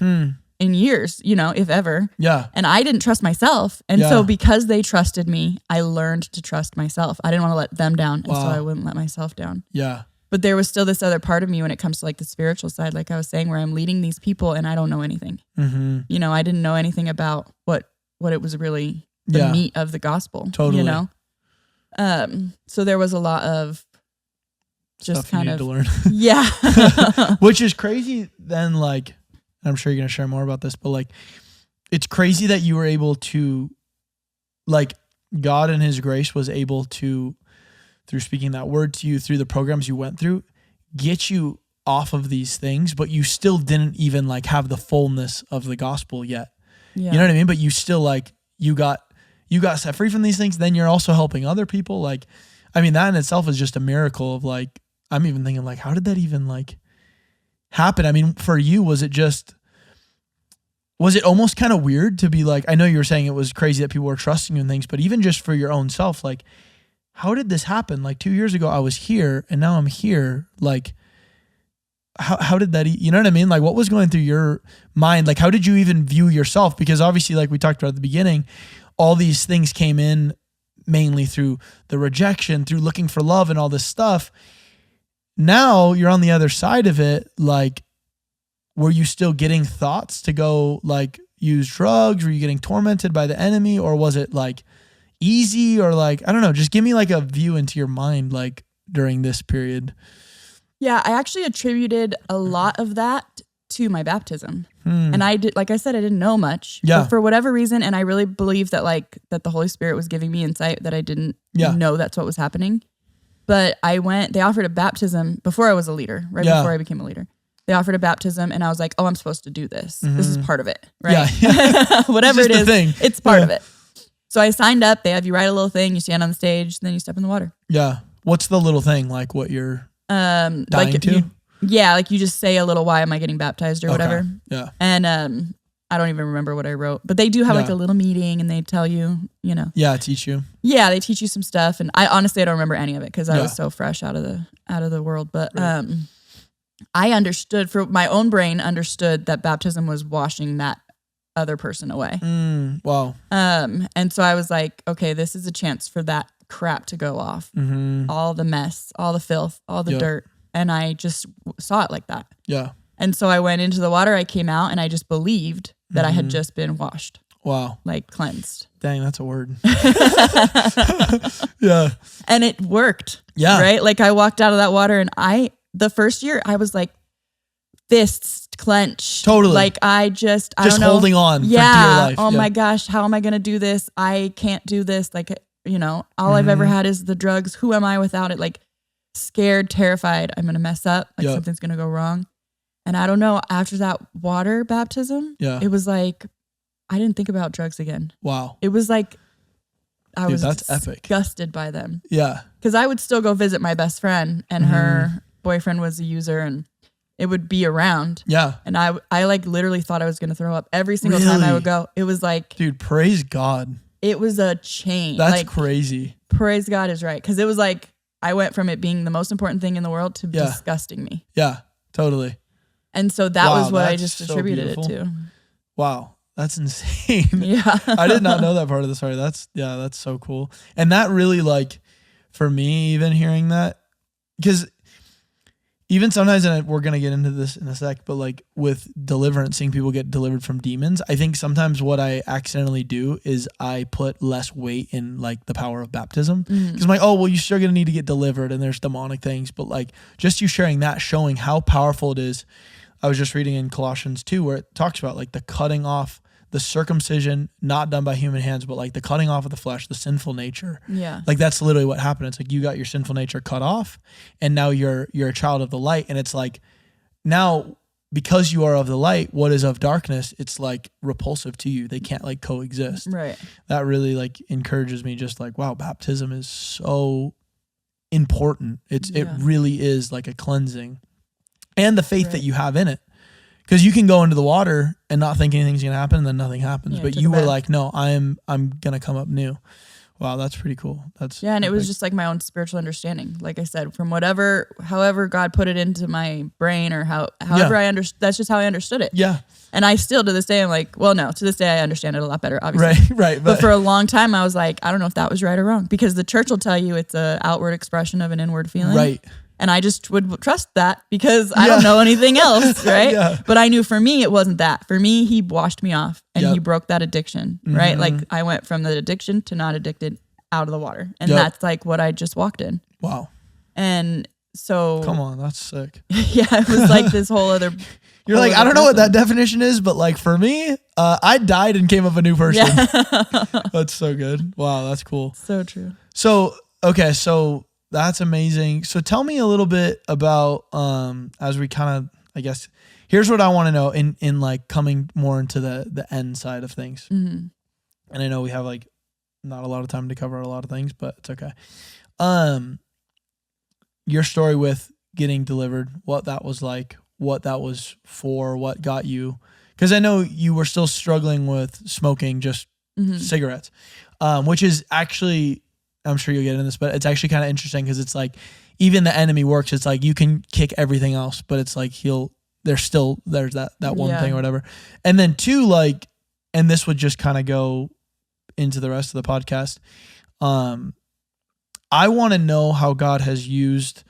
in years, if ever. Yeah. And I didn't trust myself. And Yeah. so because they trusted me, I learned to trust myself. I didn't want to let them down. And so Wow. I wouldn't let myself down. Yeah. But there was still this other part of me when it comes to like the spiritual side, like I was saying, where I'm leading these people and I don't know anything. Mm-hmm. I didn't know anything about what it was really the Yeah. meat of the gospel. Totally. So there was a lot of just Stuff you kind need of to learn. yeah. Which is crazy then, like, I'm sure you're going to share more about this, but like, it's crazy that you were able to, like, God in his grace was able to, through speaking that word to you, through the programs you went through, get you off of these things, but you still didn't even like have the fullness of the gospel yet. Yeah. You know what I mean? But you still like, you got set free from these things. Then you're also helping other people. Like, I mean, that in itself is just a miracle of like, I'm even thinking like, how did that even like happen? I mean, for you, was it almost kind of weird to be like, I know you were saying it was crazy that people were trusting you and things, but even just for your own self, like, how did this happen? Like 2 years ago, I was here and now I'm here. Like, how did that, you know what I mean? Like what was going through your mind? Like, how did you even view yourself? Because obviously, like we talked about at the beginning, all these things came in mainly through the rejection, through looking for love and all this stuff. Now you're on the other side of it. Like, were you still getting thoughts to go like use drugs? Were you getting tormented by the enemy, or was it like easy, or like, I don't know, just give me like a view into your mind, like during this period. Yeah, I actually attributed a lot of that to my baptism. And I did, like I said, I didn't know much. Yeah. But for whatever reason, and I really believe that that the Holy Spirit was giving me insight that I didn't know that's what was happening. But they offered a baptism before I was a leader, right before I became a leader. They offered a baptism and I was like, oh, I'm supposed to do this. This is part of it, right? Yeah. Whatever it It's just is, the thing. it's part of it. So I signed up. They have you write a little thing. You stand on the stage, then you step in the water. Yeah. What's the little thing? Like what you're dying to? Like you just say a little, why am I getting baptized or whatever. Yeah. And I don't even remember what I wrote, but they do have like a little meeting and they tell you, Yeah, teach you. Yeah, they teach you some stuff. And I honestly, I don't remember any of it because I was so fresh out of the world. But I understood, for my own brain, understood that baptism was washing that other person away. Wow. And so I was like, okay, this is a chance for that crap to go off. All the mess, all the filth, all the dirt. And I just saw it like that. Yeah. And so I went into the water, I came out, and I just believed that I had just been washed. Wow. Like cleansed. Dang, that's a word. Yeah. And it worked. Yeah. Right? Like I walked out of that water and the first year I was like fists clenched. Totally. Like I don't know. Holding on for dear life. Oh my gosh, how am I going to do this? I can't do this. Like, all I've ever had is the drugs. Who am I without it? Like scared, terrified. I'm going to mess up. Like something's going to go wrong. And I don't know, after that water baptism, it was like, I didn't think about drugs again. Wow. It was like, I was disgusted by them. Yeah. Because I would still go visit my best friend and her boyfriend was a user and it would be around. Yeah. And I like literally thought I was going to throw up every single time I would go. It was like. Dude, praise God. It was a change. That's crazy. Praise God is right. Because it was like, I went from it being the most important thing in the world to disgusting me. Yeah, totally. And so that was what I just attributed it to. Wow. That's insane. Yeah. I did not know that part of the story. That's so cool. And that really, like, for me, even hearing that, because even sometimes, and we're going to get into this in a sec, but like with deliverance, seeing people get delivered from demons, I think sometimes what I accidentally do is I put less weight in like the power of baptism. Because I'm like, oh, well, you're still going to need to get delivered and there's demonic things. But like just you sharing that, showing how powerful it is. I was just reading in Colossians 2 where it talks about like the cutting off, the circumcision not done by human hands, but like the cutting off of the flesh, the sinful nature. Yeah. Like that's literally what happened. It's like you got your sinful nature cut off and now you're a child of the light. And it's like now because you are of the light, what is of darkness, it's like repulsive to you. They can't like coexist. Right. That really like encourages me, just like, wow, baptism is so important. It really is like a cleansing, and the faith that you have in it. Because you can go into the water and not think anything's going to happen, and then nothing happens. But you were like, no, I'm going to come up new. Wow, that's pretty cool. And it was just like my own spiritual understanding. Like I said, from however God put it into my brain, or however I understood. That's just how I understood it. Yeah. And I still, to this day, I'm like, well, no, to this day, I understand it a lot better, obviously. Right. But for a long time, I was like, I don't know if that was right or wrong, because the church will tell you it's an outward expression of an inward feeling. Right. And I just would trust that because I don't know anything else, right? But I knew for me, it wasn't that. For me, he washed me off and he broke that addiction, right? Like I went from the addiction to not addicted out of the water. And that's like what I just walked in. Wow. And so... Come on, that's sick. It was like this whole other... You're like, I don't know what that definition is, but like for me, I died and came up a new person. Yeah. That's so good. Wow, that's cool. So true. So, okay, so... That's amazing. So tell me a little bit about, as we kind of, I guess, here's what I want to know in like coming more into the end side of things. Mm-hmm. And I know we have like not a lot of time to cover a lot of things, but it's okay. Your story with getting delivered, what that was like, what that was for, what got you, because I know you were still struggling with smoking just cigarettes, which is actually... I'm sure you'll get into this, but it's actually kind of interesting because it's like even the enemy works. It's like you can kick everything else, but it's like there's that one thing or whatever. And then two, like, and this would just kind of go into the rest of the podcast. I want to know how God has used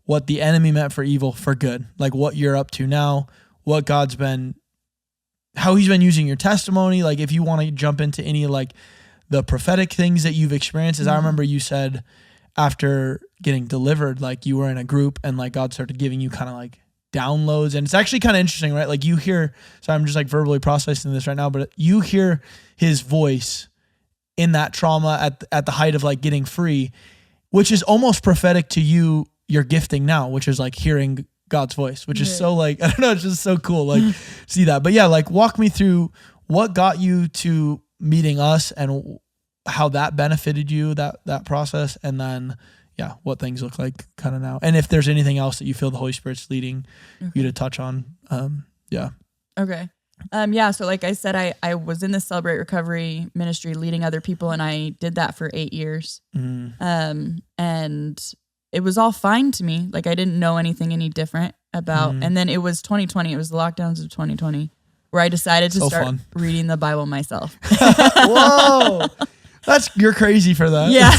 what the enemy meant for evil for good, like what you're up to now, what God's been, how he's been using your testimony. Like if you want to jump into any like the prophetic things that you've experienced. I remember you said after getting delivered, like you were in a group and like God started giving you kind of like downloads. And it's actually kind of interesting, right? Like you hear, so I'm just like verbally processing this right now, but you hear his voice in that trauma at the height of like getting free, which is almost prophetic to you, your gifting now, which is like hearing God's voice, which is so like, I don't know, it's just so cool. Like see that, but yeah, like walk me through what got you to meeting us and how that benefited you, that process, and then what things look like kind of now, and if there's anything else that you feel the Holy Spirit's leading you to touch on. Okay. So like I said, I was in the Celebrate Recovery ministry leading other people, and I did that for 8 years. And it was all fine to me. Like I didn't know anything any different about, and then it was 2020. It was the lockdowns of 2020 where I decided to start reading the Bible myself. Whoa. You're crazy for that. Yeah.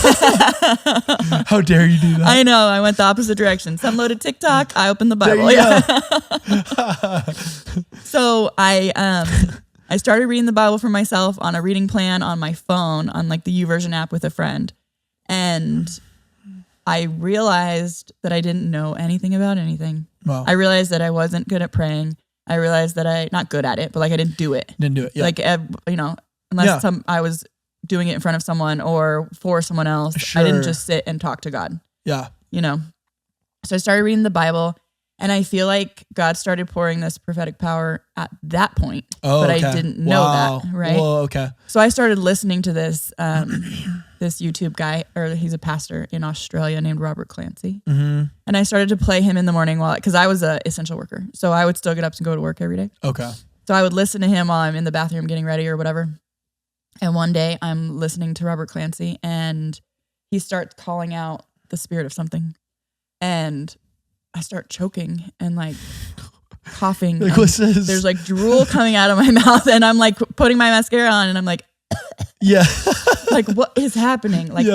How dare you do that? I know. I went the opposite direction. Some loaded TikTok. I opened the Bible. So I started reading the Bible for myself on a reading plan on my phone on like the YouVersion app with a friend. And I realized that I didn't know anything about anything. Wow. I realized that I wasn't good at praying. I realized that not good at it, but like I didn't do it. Yeah. Like, unless I was doing it in front of someone or for someone else. Sure. I didn't just sit and talk to God. Yeah. So I started reading the Bible, and I feel like God started pouring this prophetic power at that point. But I didn't know that, right? Whoa, okay. So I started listening to this this YouTube guy, or he's a pastor in Australia named Robert Clancy. And I started to play him in the morning because I was an essential worker. So I would still get up and go to work every day. Okay. So I would listen to him while I'm in the bathroom getting ready or whatever. And one day I'm listening to Robert Clancy, and he starts calling out the spirit of something. And I start choking and like coughing. Like, what's this? There's like drool coming out of my mouth, and I'm like putting my mascara on, and I'm like, like what is happening? Like,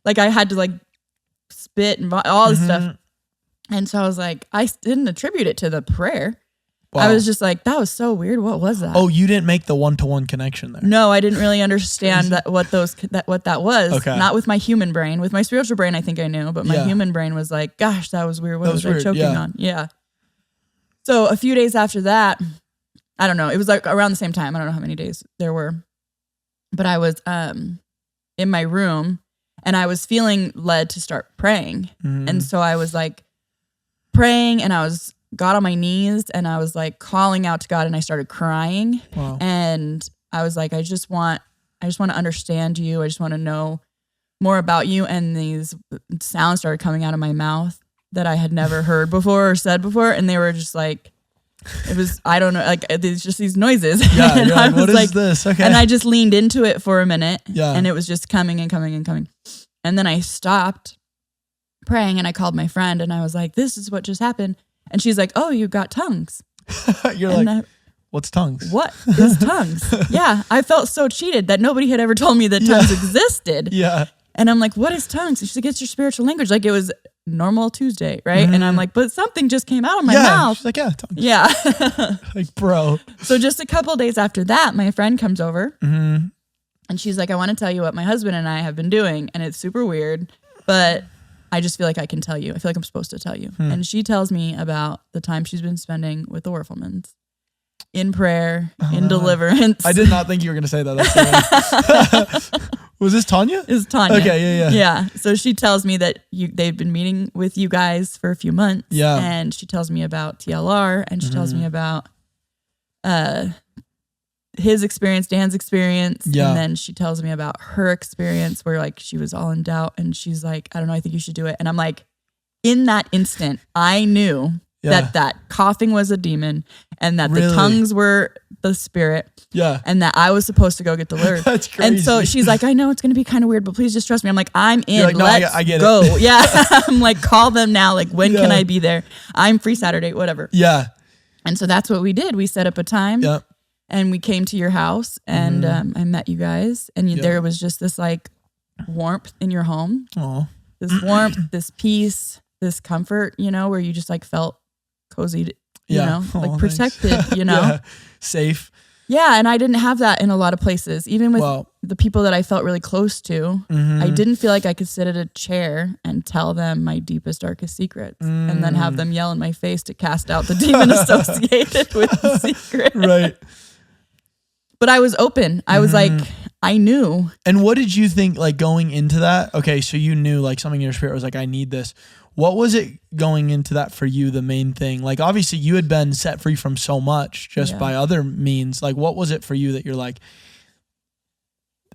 like I had to like spit and all this stuff. And so I was like, I didn't attribute it to the prayer. Wow. I was just like, that was so weird. What was that? Oh, you didn't make the one-to-one connection there. No, I didn't really understand what that was. Okay. Not with my human brain. With my spiritual brain, I think I knew, but my human brain was like, gosh, that was weird. What was I choking on? Yeah. So a few days after that, I don't know. It was like around the same time. I don't know how many days there were, but I was in my room, and I was feeling led to start praying. And so I was like praying, and I was got on my knees and I was like calling out to God and I started crying. Wow. And I was like, I just want to understand you. I just want to know more about you. And these sounds started coming out of my mouth that I had never heard before or said before. And they were just like, it was, I don't know, like it's just these noises. Yeah. And You're like, what is this? Okay. And I just leaned into it for a minute. Yeah. And it was just coming and coming and coming. And then I stopped praying and I called my friend and I was like, this is what just happened. And she's like, oh, you got tongues. You're and like, what's tongues? What is tongues? Yeah. I felt so cheated that nobody had ever told me that tongues existed. Yeah. And I'm like, what is tongues? And she's like, it's your spiritual language. Like it was normal Tuesday, right? And I'm like, but something just came out of my mouth. She's like, yeah, tongues. Yeah. Like, bro. So just a couple days after that, my friend comes over Mm-hmm. and she's like, I want to tell you what my husband and I have been doing. And it's super weird, but I just feel like I can tell you. I feel like I'm supposed to tell you. And she tells me about the time she's been spending with the Werfelmans in prayer, in deliverance. I did not think you were going to say that. That's Was this Tanya? It's Tanya. Okay, yeah. Yeah. So she tells me that they've been meeting with you guys for a few months. Yeah. And she tells me about TLR and she tells me about his experience, Dan's experience. Yeah. And then she tells me about her experience where like she was all in doubt and she's like, I don't know, I think you should do it. And I'm like, in that instant, I knew that coughing was a demon and that the tongues were the spirit. Yeah. And that I was supposed to go get delivered. That's crazy. And so she's like, I know it's going to be kind of weird, but please just trust me. I'm like, I'm in. Like, no, Let's I get go. it. Yeah. I'm like, call them now. Like, when can I be there? I'm free Saturday, whatever. Yeah. And so that's what we did. We set up a time and we came to your house and I met you guys. And there was just this like warmth in your home. Aww. This warmth, this peace, this comfort, you know, where you just like felt cozy, you know, like protected, you know, safe. Yeah. And I didn't have that in a lot of places, even with the people that I felt really close to. I didn't feel like I could sit at a chair and tell them my deepest, darkest secrets and then have them yell in my face to cast out the demon associated with the secret. Right. But I was open. I was like, I knew. And what did you think, like, going into that? Okay, so you knew, like, something in your spirit was like, I need this. What was it going into that for you, the main thing? Like, obviously, you had been set free from so much just by other means. Like, what was it for you that you're like,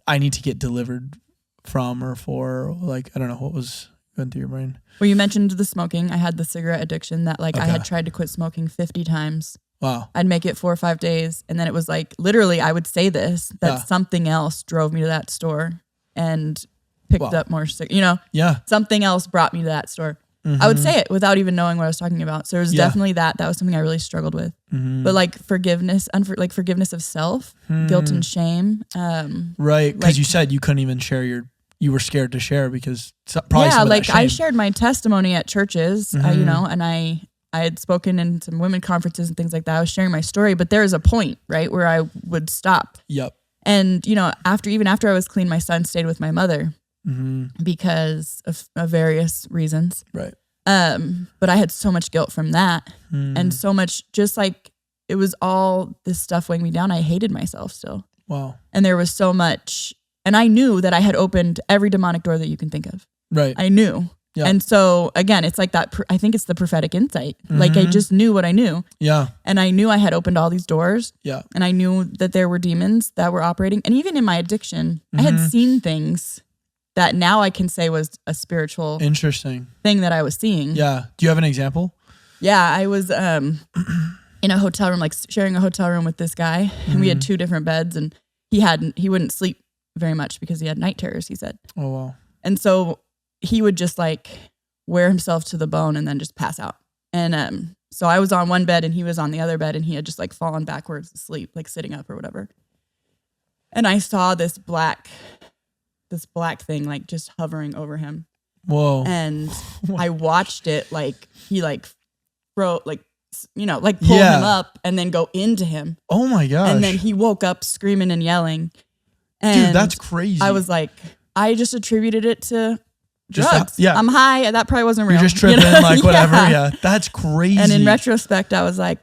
I need to get delivered from or for? Like, I don't know, what was going through your brain? Well, you mentioned the smoking. I had the cigarette addiction that, like, I had tried to quit smoking 50 times. Wow. I'd make it 4 or 5 days. And then it was like, literally, I would say this, that something else drove me to that store and picked up more, you know? Yeah. Something else brought me to that store. I would say it without even knowing what I was talking about. So it was definitely that. That was something I really struggled with. But like forgiveness, like forgiveness of self, guilt and shame. Right. Because like, you said you couldn't even share you were scared to share because probably some of like that shame. I shared my testimony at churches, you know, and I had spoken in some women conferences and things like that. I was sharing my story, but there is a point, right, where I would stop. Yep. And, you know, even after I was clean, my son stayed with my mother because of various reasons. Right. But I had so much guilt from that and so much, just like it was all this stuff weighing me down. I hated myself still. Wow. And there was so much, and I knew that I had opened every demonic door that you can think of. Right. I knew. Yeah. And so again, it's like that, I think it's the prophetic insight. Like I just knew what I knew. Yeah. And I knew I had opened all these doors. Yeah. And I knew that there were demons that were operating. And even in my addiction, I had seen things that now I can say was a spiritual interesting thing that I was seeing. Yeah. Do you have an example? Yeah. I was in a hotel room, like sharing a hotel room with this guy. And we had 2 different beds and he wouldn't sleep very much because he had night terrors, he said. Oh, wow. And so he would just like wear himself to the bone and then just pass out. And so I was on one bed and he was on the other bed and he had just like fallen backwards to sleep, like sitting up or whatever. And I saw this black thing like just hovering over him. Whoa. And I watched it like he like throw like, you know, like pull him up and then go into him. Oh my gosh. And then he woke up screaming and yelling. And dude, that's crazy. I was like, I just attributed it to drugs. I'm high. That probably wasn't real. You're just tripping, like whatever. Yeah. That's crazy. And in retrospect, I was like,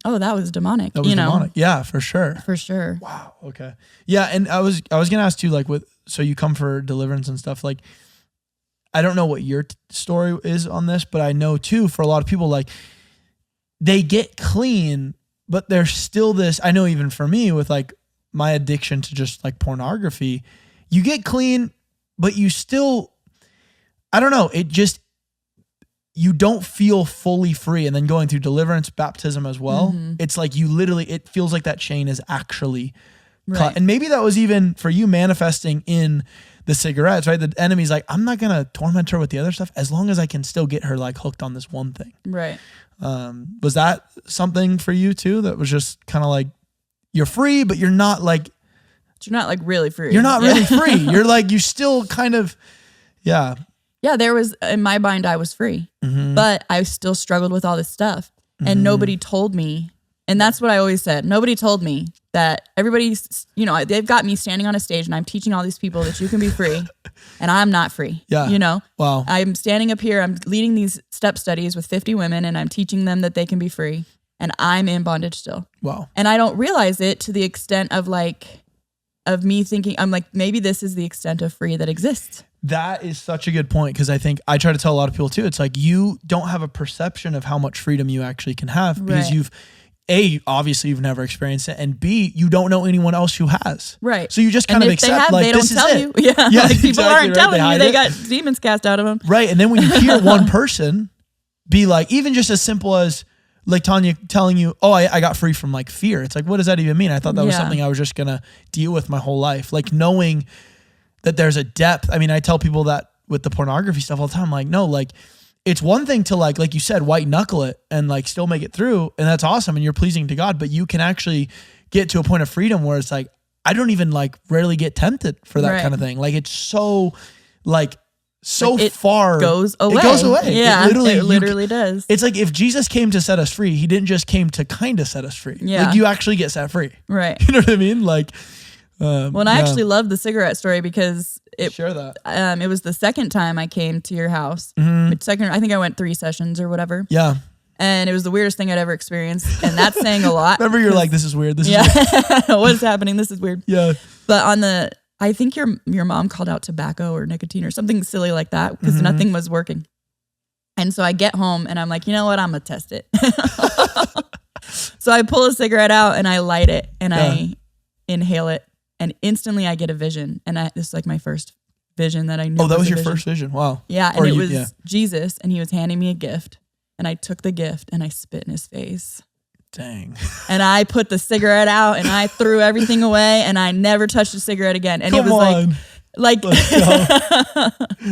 oh, that was demonic. That was demonic. Yeah, for sure. For sure. Wow. Okay. Yeah. And I was going to ask you, like, so you come for deliverance and stuff, like, I don't know what your story is on this, but I know too, for a lot of people, like, they get clean, but there's still this, I know even for me with like my addiction to just like pornography, you get clean, but you still, I don't know, you don't feel fully free. And then going through deliverance, baptism as well, it's like you literally, it feels like that chain is actually cut. And maybe that was even for you manifesting in the cigarettes, right? The enemy's like, I'm not going to torment her with the other stuff as long as I can still get her like hooked on this one thing. Right. Was that something for you too? That was just kind of like, you're free, but you're not like really free. You're not really free. You're like, you still kind of, yeah. Yeah, there was, in my mind, I was free, but I still struggled with all this stuff. And nobody told me, and that's what I always said, nobody told me that everybody's, they've got me standing on a stage and I'm teaching all these people that you can be free and I'm not free. Yeah. Wow. I'm standing up here, I'm leading these step studies with 50 women and I'm teaching them that they can be free and I'm in bondage still. Wow. And I don't realize it to the extent of me thinking, I'm like, maybe this is the extent of free that exists. That is such a good point, because I think I try to tell a lot of people too, it's like you don't have a perception of how much freedom you actually can have because you've, A, obviously you've never experienced it, and B, you don't know anyone else who has. Right. So you just kind of accept they don't tell you. Yeah. Like people aren't telling you they got demons cast out of them. Right. And then when you hear one person be like, even just as simple as like Tanya telling you, oh, I got free from like fear. It's like, what does that even mean? I thought that was something I was just going to deal with my whole life. Like knowing that there's a depth. I mean, I tell people that with the pornography stuff all the time. I'm like, no, like it's one thing to like you said, white knuckle it and like still make it through. And that's awesome. And you're pleasing to God, but you can actually get to a point of freedom where it's like, I don't even like rarely get tempted for that kind of thing. Like it's so like, it far goes away. It goes away. Yeah, it literally does. It's like if Jesus came to set us free, he didn't just came to kind of set us free. Yeah. Like you actually get set free. Right. You know what I mean? Like, well, I actually love the cigarette story because share that. It was the second time I came to your house. I think I went 3 sessions or whatever. Yeah. And it was the weirdest thing I'd ever experienced. And that's saying a lot. Remember you're like, this is weird. This is weird. What's happening? This is weird. Yeah. But I think your mom called out tobacco or nicotine or something silly like that because nothing was working. And so I get home and I'm like, you know what? I'm going to test it. So I pull a cigarette out and I light it and I inhale it. And instantly I get a vision. And this is like my first vision that I knew. Oh, that was your first vision. Wow. Yeah. And it was Jesus and he was handing me a gift. And I took the gift and I spit in his face. Dang. And I put the cigarette out and I threw everything away and I never touched a cigarette again. And it was like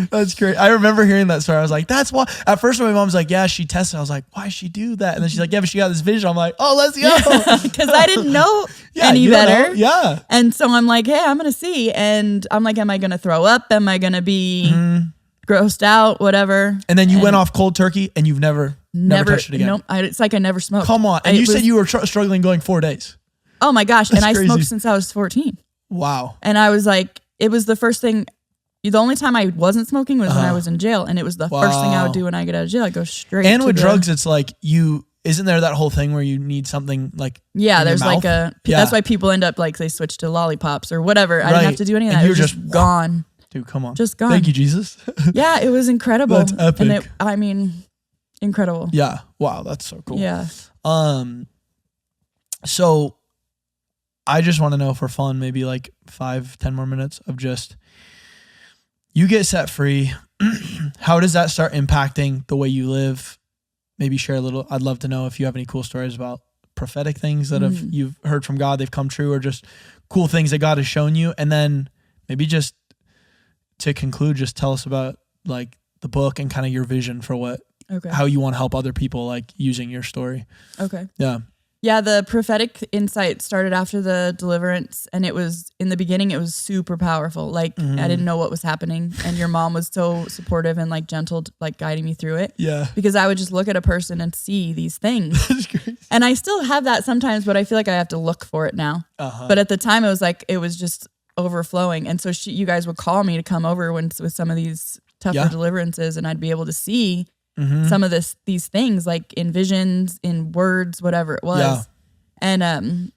that's great. I remember hearing that story. I was like, that's why. At first when my mom's like, yeah, she tested. I was like, why'd she do that? And then she's like, yeah, but she got this vision. I'm like, oh, let's go. Because I didn't know any better. Yeah. And so I'm like, hey, I'm going to see. And I'm like, am I going to throw up? Am I going to be grossed out? Whatever. And then you went off cold turkey and you've never touched it again. Nope. It's like I never smoked. Come on. And you said you were struggling going 4 days. Oh my gosh. That's and crazy. I smoked since I was 14. Wow. And I was like, it was the first thing. The only time I wasn't smoking was when I was in jail. And it was the first thing I would do when I get out of jail. I go straight and with drugs, it's like isn't there that whole thing where you need something like there's like that's why people end up like they switch to lollipops or whatever. I didn't have to do any of that. It was just gone. Dude, come on. Just gone. Thank you, Jesus. Yeah, it was incredible. That's epic. And incredible. Yeah. Wow, that's so cool. Yeah. So I just want to know for fun, maybe like 5-10 more minutes of just, you get set free. How does that start impacting the way you live? Maybe share a little. I'd love to know if you have any cool stories about prophetic things that you've heard from God, they've come true, or just cool things that God has shown you. And then maybe just to conclude, just tell us about like the book and kind of your vision for how you want to help other people, like using your story. Okay. Yeah. Yeah. The prophetic insight started after the deliverance, and it was in the beginning, it was super powerful. Like I didn't know what was happening, and your mom was so supportive and like gentle, like guiding me through it. Yeah. Because I would just look at a person and see these things. That's crazy. And I still have that sometimes, but I feel like I have to look for it now. But at the time it was just overflowing. And so you guys would call me to come over with some of these tougher deliverances, and I'd be able to see some of these things like in visions, in words, whatever it was. Yeah. And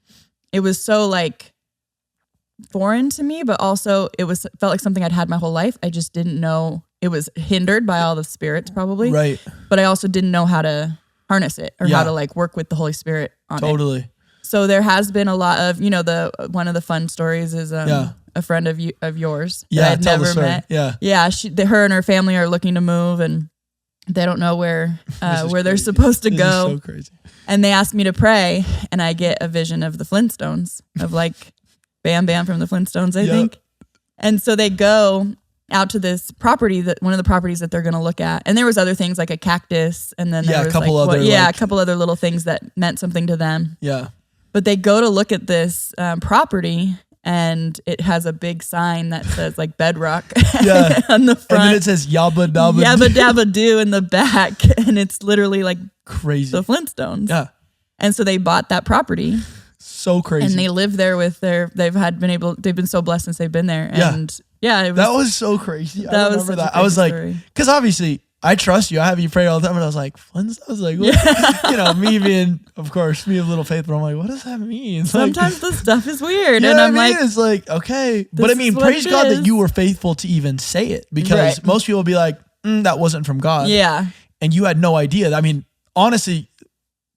it was so like foreign to me, but also felt like something I'd had my whole life. I just didn't know. It was hindered by all the spirits probably. Right. But I also didn't know how to harness it or how to like work with the Holy Spirit on it. Totally. So there has been a lot of, one of the fun stories is a friend of yours that I'd never met. Yeah. Her and her family are looking to move and they don't know where they're supposed to go. Is so crazy. And they asked me to pray and I get a vision of the Flintstones of like Bam Bam from the Flintstones, I think. And so they go out to this property one of the properties that they're going to look at. And there was other things like a cactus and then there was a couple other little things that meant something to them. Yeah. But they go to look at this property and it has a big sign that says like bedrock on the front. And then it says Yabba Dabba Yabba Dabba Doo in the back. And it's literally like crazy. The Flintstones. Yeah. And so they bought that property. So crazy. And they live there with they've been so blessed since they've been there. And that was so crazy. I remember that. I was like, because obviously I trust you. I have you pray all the time. And I was like, Flintstones? I was like, what? me being, of course, me a little faithful. I'm like, what does that mean? Sometimes the stuff is weird. You and know I'm like, it's like, okay. But I mean, praise God that you were faithful to even say it because most people will be like, that wasn't from God. Yeah. And you had no idea. I mean, honestly,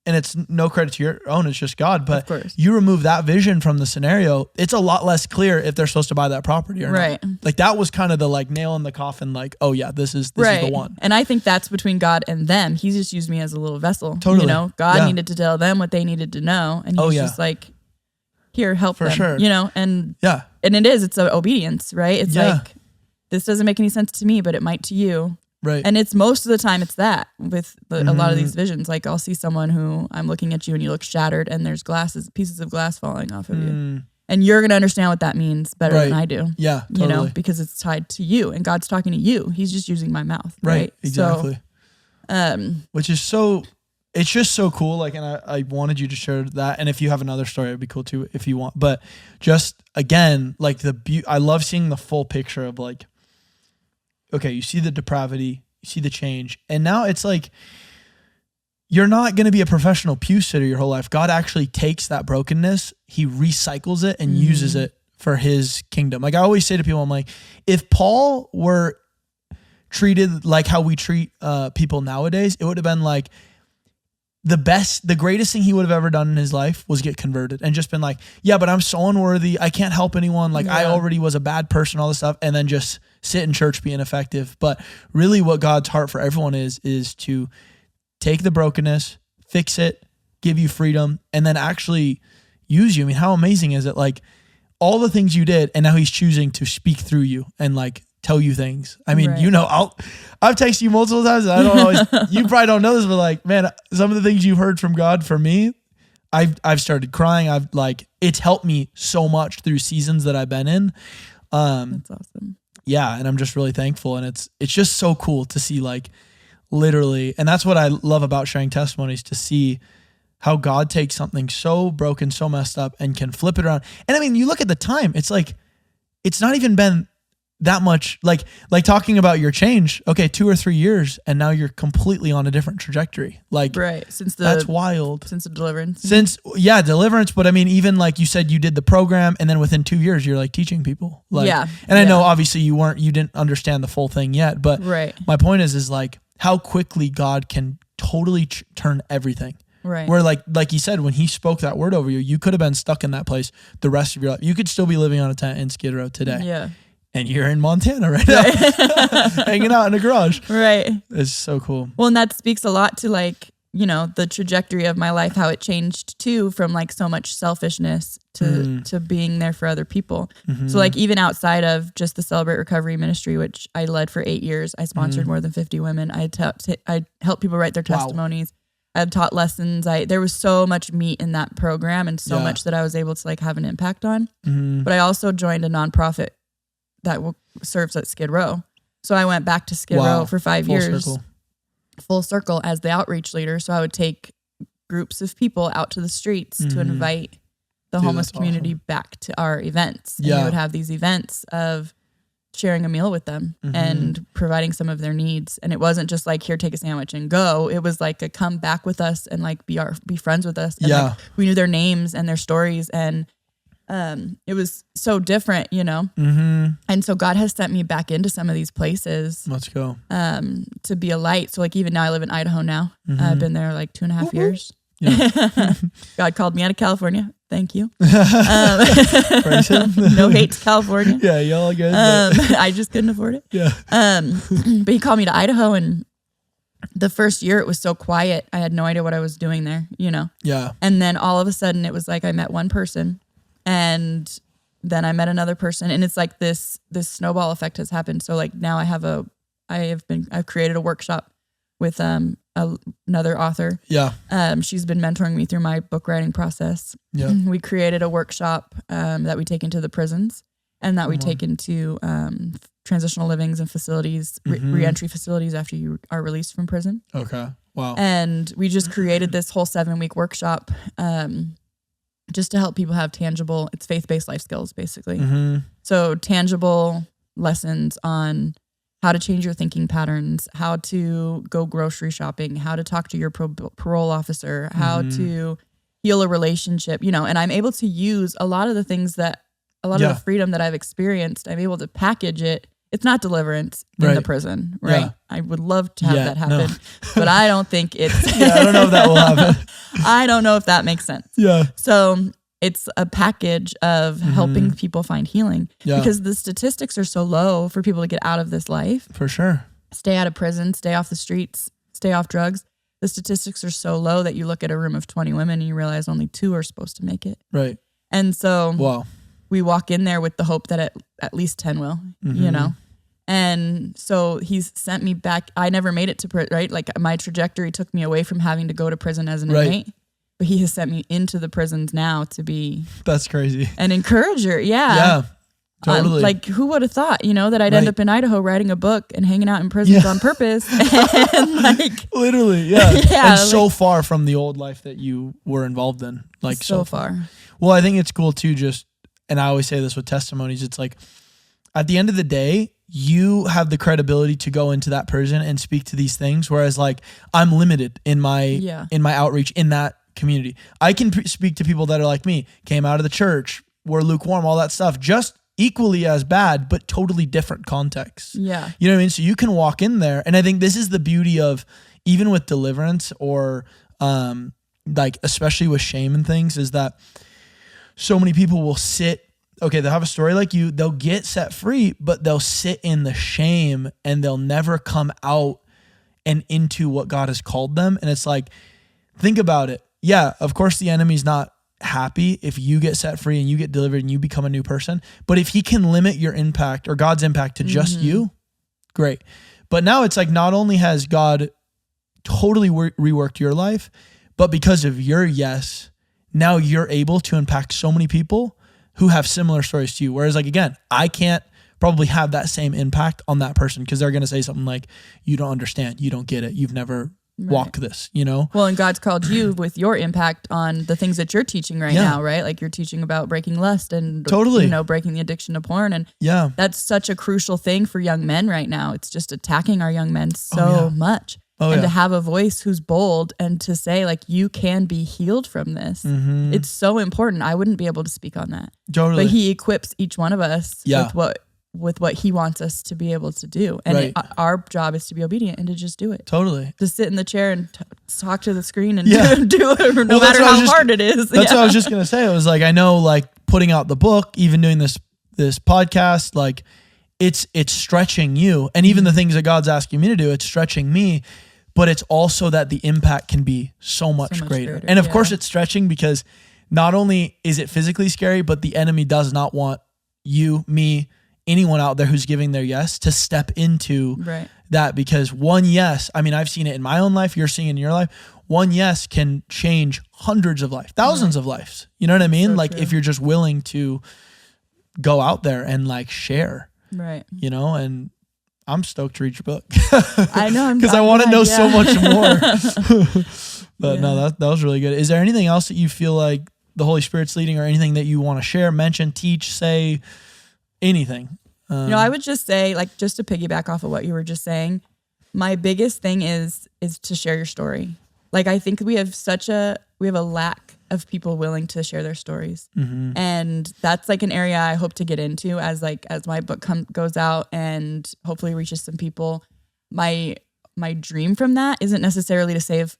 and it's no credit to your own, it's just God, but you remove that vision from the scenario, it's a lot less clear if they're supposed to buy that property or not. Like that was kind of the like nail in the coffin, like, oh yeah, this is the one. And I think that's between God and them. He's just used me as a little vessel. Totally. God needed to tell them what they needed to know. And he's just like, here, help them. Sure. And it's an obedience, right? It's like, this doesn't make any sense to me, but it might to you. Right. And it's most of the time it's that with a lot of these visions. Like I'll see someone who I'm looking at you and you look shattered and there's pieces of glass falling off of you. And you're going to understand what that means better than I do. Yeah, totally. Because it's tied to you and God's talking to you. He's just using my mouth. Right. Exactly. So, which is it's just so cool. Like, and I wanted you to share that. And if you have another story, it'd be cool too, if you want, but just again, like I love seeing the full picture of like, okay, you see the depravity, you see the change. And now it's like, you're not going to be a professional pew sitter your whole life. God actually takes that brokenness, he recycles it and uses it for his kingdom. Like I always say to people, I'm like, if Paul were treated like how we treat people nowadays, it would have been like the greatest thing he would have ever done in his life was get converted and just been like, yeah, but I'm so unworthy. I can't help anyone. Like I already was a bad person, all this stuff. And then just sit in church being effective. But really what God's heart for everyone is to take the brokenness, fix it, give you freedom, and then actually use you. I mean, how amazing is it? Like all the things you did, and now he's choosing to speak through you and like tell you things. I mean, I've texted you multiple times and I don't always, you probably don't know this, but like, man, some of the things you've heard from God for me, I've started crying. It's helped me so much through seasons that I've been in. That's awesome. Yeah. And I'm just really thankful. And it's just so cool to see like literally, and that's what I love about sharing testimonies, to see how God takes something so broken, so messed up and can flip it around. And I mean, you look at the time, it's like, it's not even been that much, like talking about your change. Okay, 2 or 3 years, and now you're completely on a different trajectory. Like, that's wild. Since the deliverance. Deliverance. But I mean, even like you said, you did the program, and then within 2 years, you're like teaching people. Like, and I know obviously you didn't understand the full thing yet, but my point is like how quickly God can totally turn everything. Right. Where like you said, when he spoke that word over you, you could have been stuck in that place the rest of your life. You could still be living on a tent in Skid Row today. Yeah. And you're in Montana right now, hanging out in a garage. Right. It's so cool. Well, and that speaks a lot to like, the trajectory of my life, how it changed too, from like so much selfishness to being there for other people. Mm-hmm. So like even outside of just the Celebrate Recovery ministry, which I led for 8 years, I sponsored more than 50 women. I helped people write their testimonies. Wow. I've taught lessons. There was so much meat in that program and so much that I was able to like have an impact on. Mm-hmm. But I also joined a nonprofit that serves at Skid Row. So I went back to Skid Row for 5 years, full circle as the outreach leader. So I would take groups of people out to the streets to invite the homeless community back to our events. And we would have these events of sharing a meal with them and providing some of their needs. And it wasn't just like, here, take a sandwich and go. It was like a come back with us and like be friends with us. And like, we knew their names and their stories. And it was so different, you know? Mm-hmm. And so God has sent me back into some of these places Let's go. to be a light. So like even now I live in Idaho now. Mm-hmm. I've been there like 2.5 years. Yeah. God called me out of California. Thank you. Praise him. No hate to California. Yeah, y'all good. I just couldn't afford it. Yeah. But he called me to Idaho, and the first year it was so quiet. I had no idea what I was doing there, you know? Yeah. And then all of a sudden it was like I met one person, and then I met another person, and it's like this snowball effect has happened. So like now I've created a workshop with another author. Yeah. She's been mentoring me through my book writing process. Yeah. We created a workshop that we take into the prisons, and that we take into transitional livings and facilities, reentry facilities after you are released from prison. Okay. Wow. And we just created this whole 7-week workshop just to help people have tangible, it's faith-based life skills, basically. Mm-hmm. So tangible lessons on how to change your thinking patterns, how to go grocery shopping, how to talk to your parole officer, how to heal a relationship, you know, and I'm able to use a lot of the things that, a lot of the freedom that I've experienced, I'm able to package it. It's not deliverance in the prison, right? Yeah. I would love to have that happen, but I don't think it's... I don't know if that will happen. I don't know if that makes sense. Yeah. So it's a package of helping people find healing because the statistics are so low for people to get out of this life. For sure. Stay out of prison, stay off the streets, stay off drugs. The statistics are so low that you look at a room of 20 women and you realize only 2 are supposed to make it. Right. And so we walk in there with the hope that at least 10 will, you know? And so he's sent me back. I never made it to prison, right? Like my trajectory took me away from having to go to prison as an inmate. But he has sent me into the prisons now to be... That's crazy. An encourager, Yeah, totally. Like, who would have thought, you know, that I'd end up in Idaho writing a book and hanging out in prisons on purpose. And like... Literally, yeah. Yeah, and so far from the old life that you were involved in. Like so far. Well, I think it's cool too, just, and I always say this with testimonies, it's like, at the end of the day, you have the credibility to go into that prison and speak to these things. Whereas like, I'm limited in my outreach in that community. I can speak to people that are like me, came out of the church, were lukewarm, all that stuff, just equally as bad, but totally different contexts. Yeah. You know what I mean? So you can walk in there. And I think this is the beauty of, even with deliverance or like, especially with shame and things, is that so many people will sit, okay, they'll have a story like you, they'll get set free, but they'll sit in the shame and they'll never come out and into what God has called them. And it's like, think about it. Yeah, of course the enemy's not happy if you get set free and you get delivered and you become a new person. But if he can limit your impact or God's impact to just you, great. But now it's like, not only has God totally reworked your life, but because of your yes, now you're able to impact so many people who have similar stories to you. Whereas like, again, I can't probably have that same impact on that person because they're going to say something like, you don't understand, you don't get it, you've never walked this, you know? Well, and God's called you with your impact on the things that you're teaching right now, right? Like you're teaching about breaking lust and, you know, breaking the addiction to porn. And that's such a crucial thing for young men right now. It's just attacking our young men so much. And to have a voice who's bold and to say like, you can be healed from this. It's so important. I wouldn't be able to speak on that. Totally. But he equips each one of us with what he wants us to be able to do. And our job is to be obedient and to just do it. Totally. To sit in the chair and talk to the screen and do it no matter how hard it is. That's what I was just going to say. It was like, I know like putting out the book, even doing this podcast, like it's stretching you. And even the things that God's asking me to do, it's stretching me. But it's also that the impact can be so much greater. And of course it's stretching because not only is it physically scary, but the enemy does not want you, me, anyone out there who's giving their yes to step into that, because one yes, I mean, I've seen it in my own life, you're seeing it in your life, one yes can change hundreds of lives, thousands of lives. You know what I mean? So like if you're just willing to go out there and like share, you know, and I'm stoked to read your book. I know. Because I want to know so much more. But no, that was really good. Is there anything else that you feel like the Holy Spirit's leading, or anything that you want to share, mention, teach, say, anything? You know, I would just say, like, just to piggyback off of what you were just saying, my biggest thing is to share your story. Like, I think we have a lack of people willing to share their stories. And that's like an area I hope to get into as my book goes out and hopefully reaches some people. My dream from that isn't necessarily to save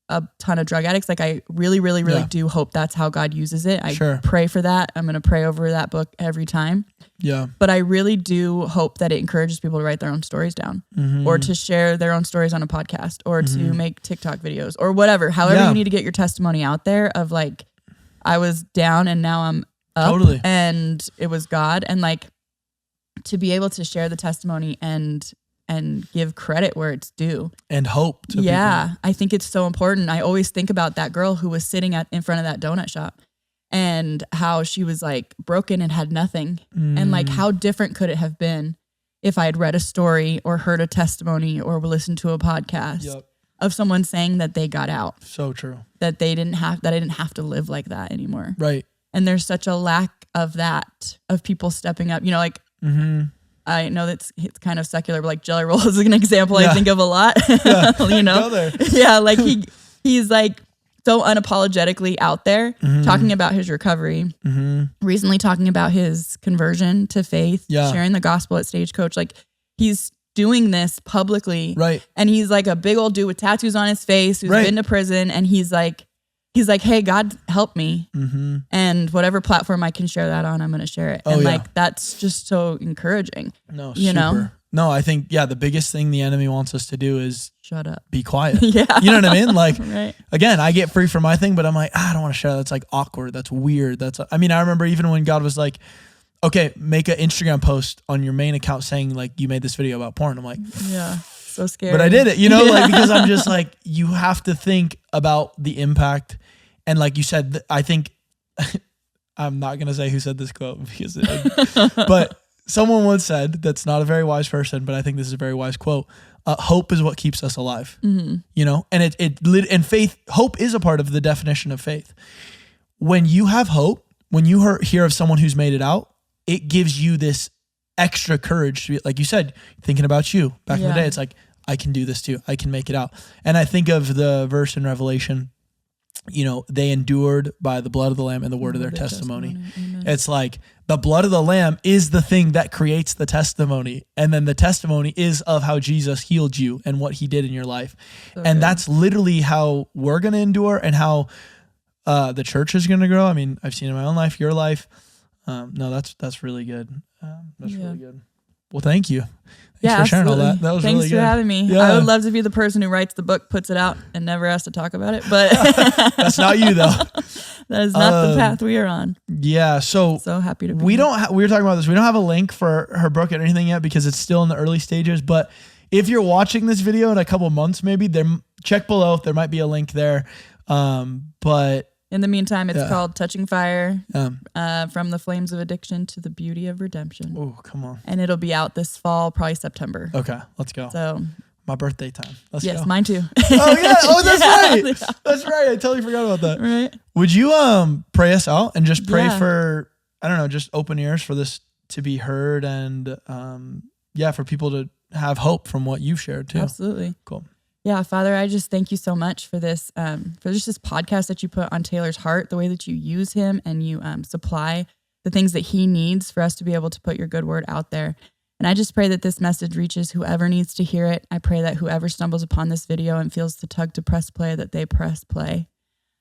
a ton of drug addicts. Like I really do hope that's how God uses it. I pray for that. I'm going to pray over that book every time. Yeah. But I really do hope that it encourages people to write their own stories down or to share their own stories on a podcast or to make TikTok videos or whatever. However you need to get your testimony out there of like, I was down and now I'm up and it was God. And like to be able to share the testimony and give credit where it's due. And hope to people. I think it's so important. I always think about that girl who was sitting in front of that donut shop and how she was like broken and had nothing. And like how different could it have been if I had read a story or heard a testimony or listened to a podcast of someone saying that they got out. So true. That I didn't have to live like that anymore. Right. And there's such a lack of that, of people stepping up, like, I know it's kind of secular, but like Jelly Roll is an example I think of a lot. Go there. Yeah, like he's like so unapologetically out there talking about his recovery, recently talking about his conversion to faith, sharing the gospel at Stagecoach. Like he's doing this publicly. Right. And he's like a big old dude with tattoos on his face who's been to prison. And he's like, hey, God help me. And whatever platform I can share that on, I'm going to share it. And like, that's just so encouraging. No, you know? No, I think, the biggest thing the enemy wants us to do is shut up, be quiet. Yeah. You know what I mean? Like, right. Again, I get free from my thing, but I'm like, I don't want to share. That's like awkward. That's weird. I remember even when God was like, okay, make an Instagram post on your main account saying like, you made this video about porn. I'm like, yeah. So scary. But I did it, like, because I'm just like, you have to think about the impact. And like you said, I think, I'm not going to say who said this quote because, but someone once said, that's not a very wise person, but I think this is a very wise quote. Hope is what keeps us alive, and and faith, hope is a part of the definition of faith. When you have hope, when you hear of someone who's made it out, it gives you this extra courage to be, like you said, thinking about you back in the day. It's like, I can do this too. I can make it out. And I think of the verse in Revelation, they endured by the blood of the Lamb and the word of their testimony. It's like the blood of the Lamb is the thing that creates the testimony. And then the testimony is of how Jesus healed you and what he did in your life. So and that's literally how we're going to endure and how the church is going to grow. I mean, I've seen it in my own life, your life. No, that's really good. That's really good. Well, thank you. Thanks for sharing all that. That was really good. Thanks for having me. Yeah. I would love to be the person who writes the book, puts it out, and never has to talk about it. But that's not you, though. That is not the path we are on. Yeah. So happy to be we here. We were talking about this. We don't have a link for her book or anything yet because it's still in the early stages. But if you're watching this video in a couple months, maybe check below. There might be a link there. But in the meantime, it's called Touching Fire, from the flames of addiction to the beauty of redemption. Oh, come on. And it'll be out this fall, probably September. Okay, let's go. So my birthday time. Let's go. Yes, mine too. Oh, yeah. Oh, that's right. Yeah. That's right. I totally forgot about that. Right. Would you pray us out and just pray for, I don't know, just open ears for this to be heard and, for people to have hope from what you've shared too. Absolutely. Cool. Yeah, Father, I just thank you so much for this podcast that you put on Taylor's heart, the way that you use him and you supply the things that he needs for us to be able to put your good word out there. And I just pray that this message reaches whoever needs to hear it. I pray that whoever stumbles upon this video and feels the tug to press play, that they press play.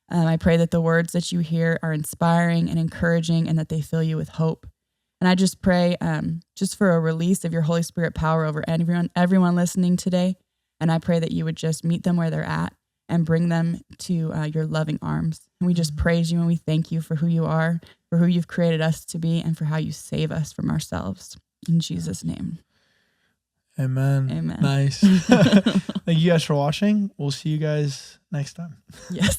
I pray that the words that you hear are inspiring and encouraging and that they fill you with hope. And I just pray just for a release of your Holy Spirit power over everyone listening today. And I pray that you would just meet them where they're at and bring them to your loving arms. And we just praise you and we thank you for who you are, for who you've created us to be, and for how you save us from ourselves. In Jesus' name. Amen. Amen. Nice. Thank you guys for watching. We'll see you guys next time. Yes.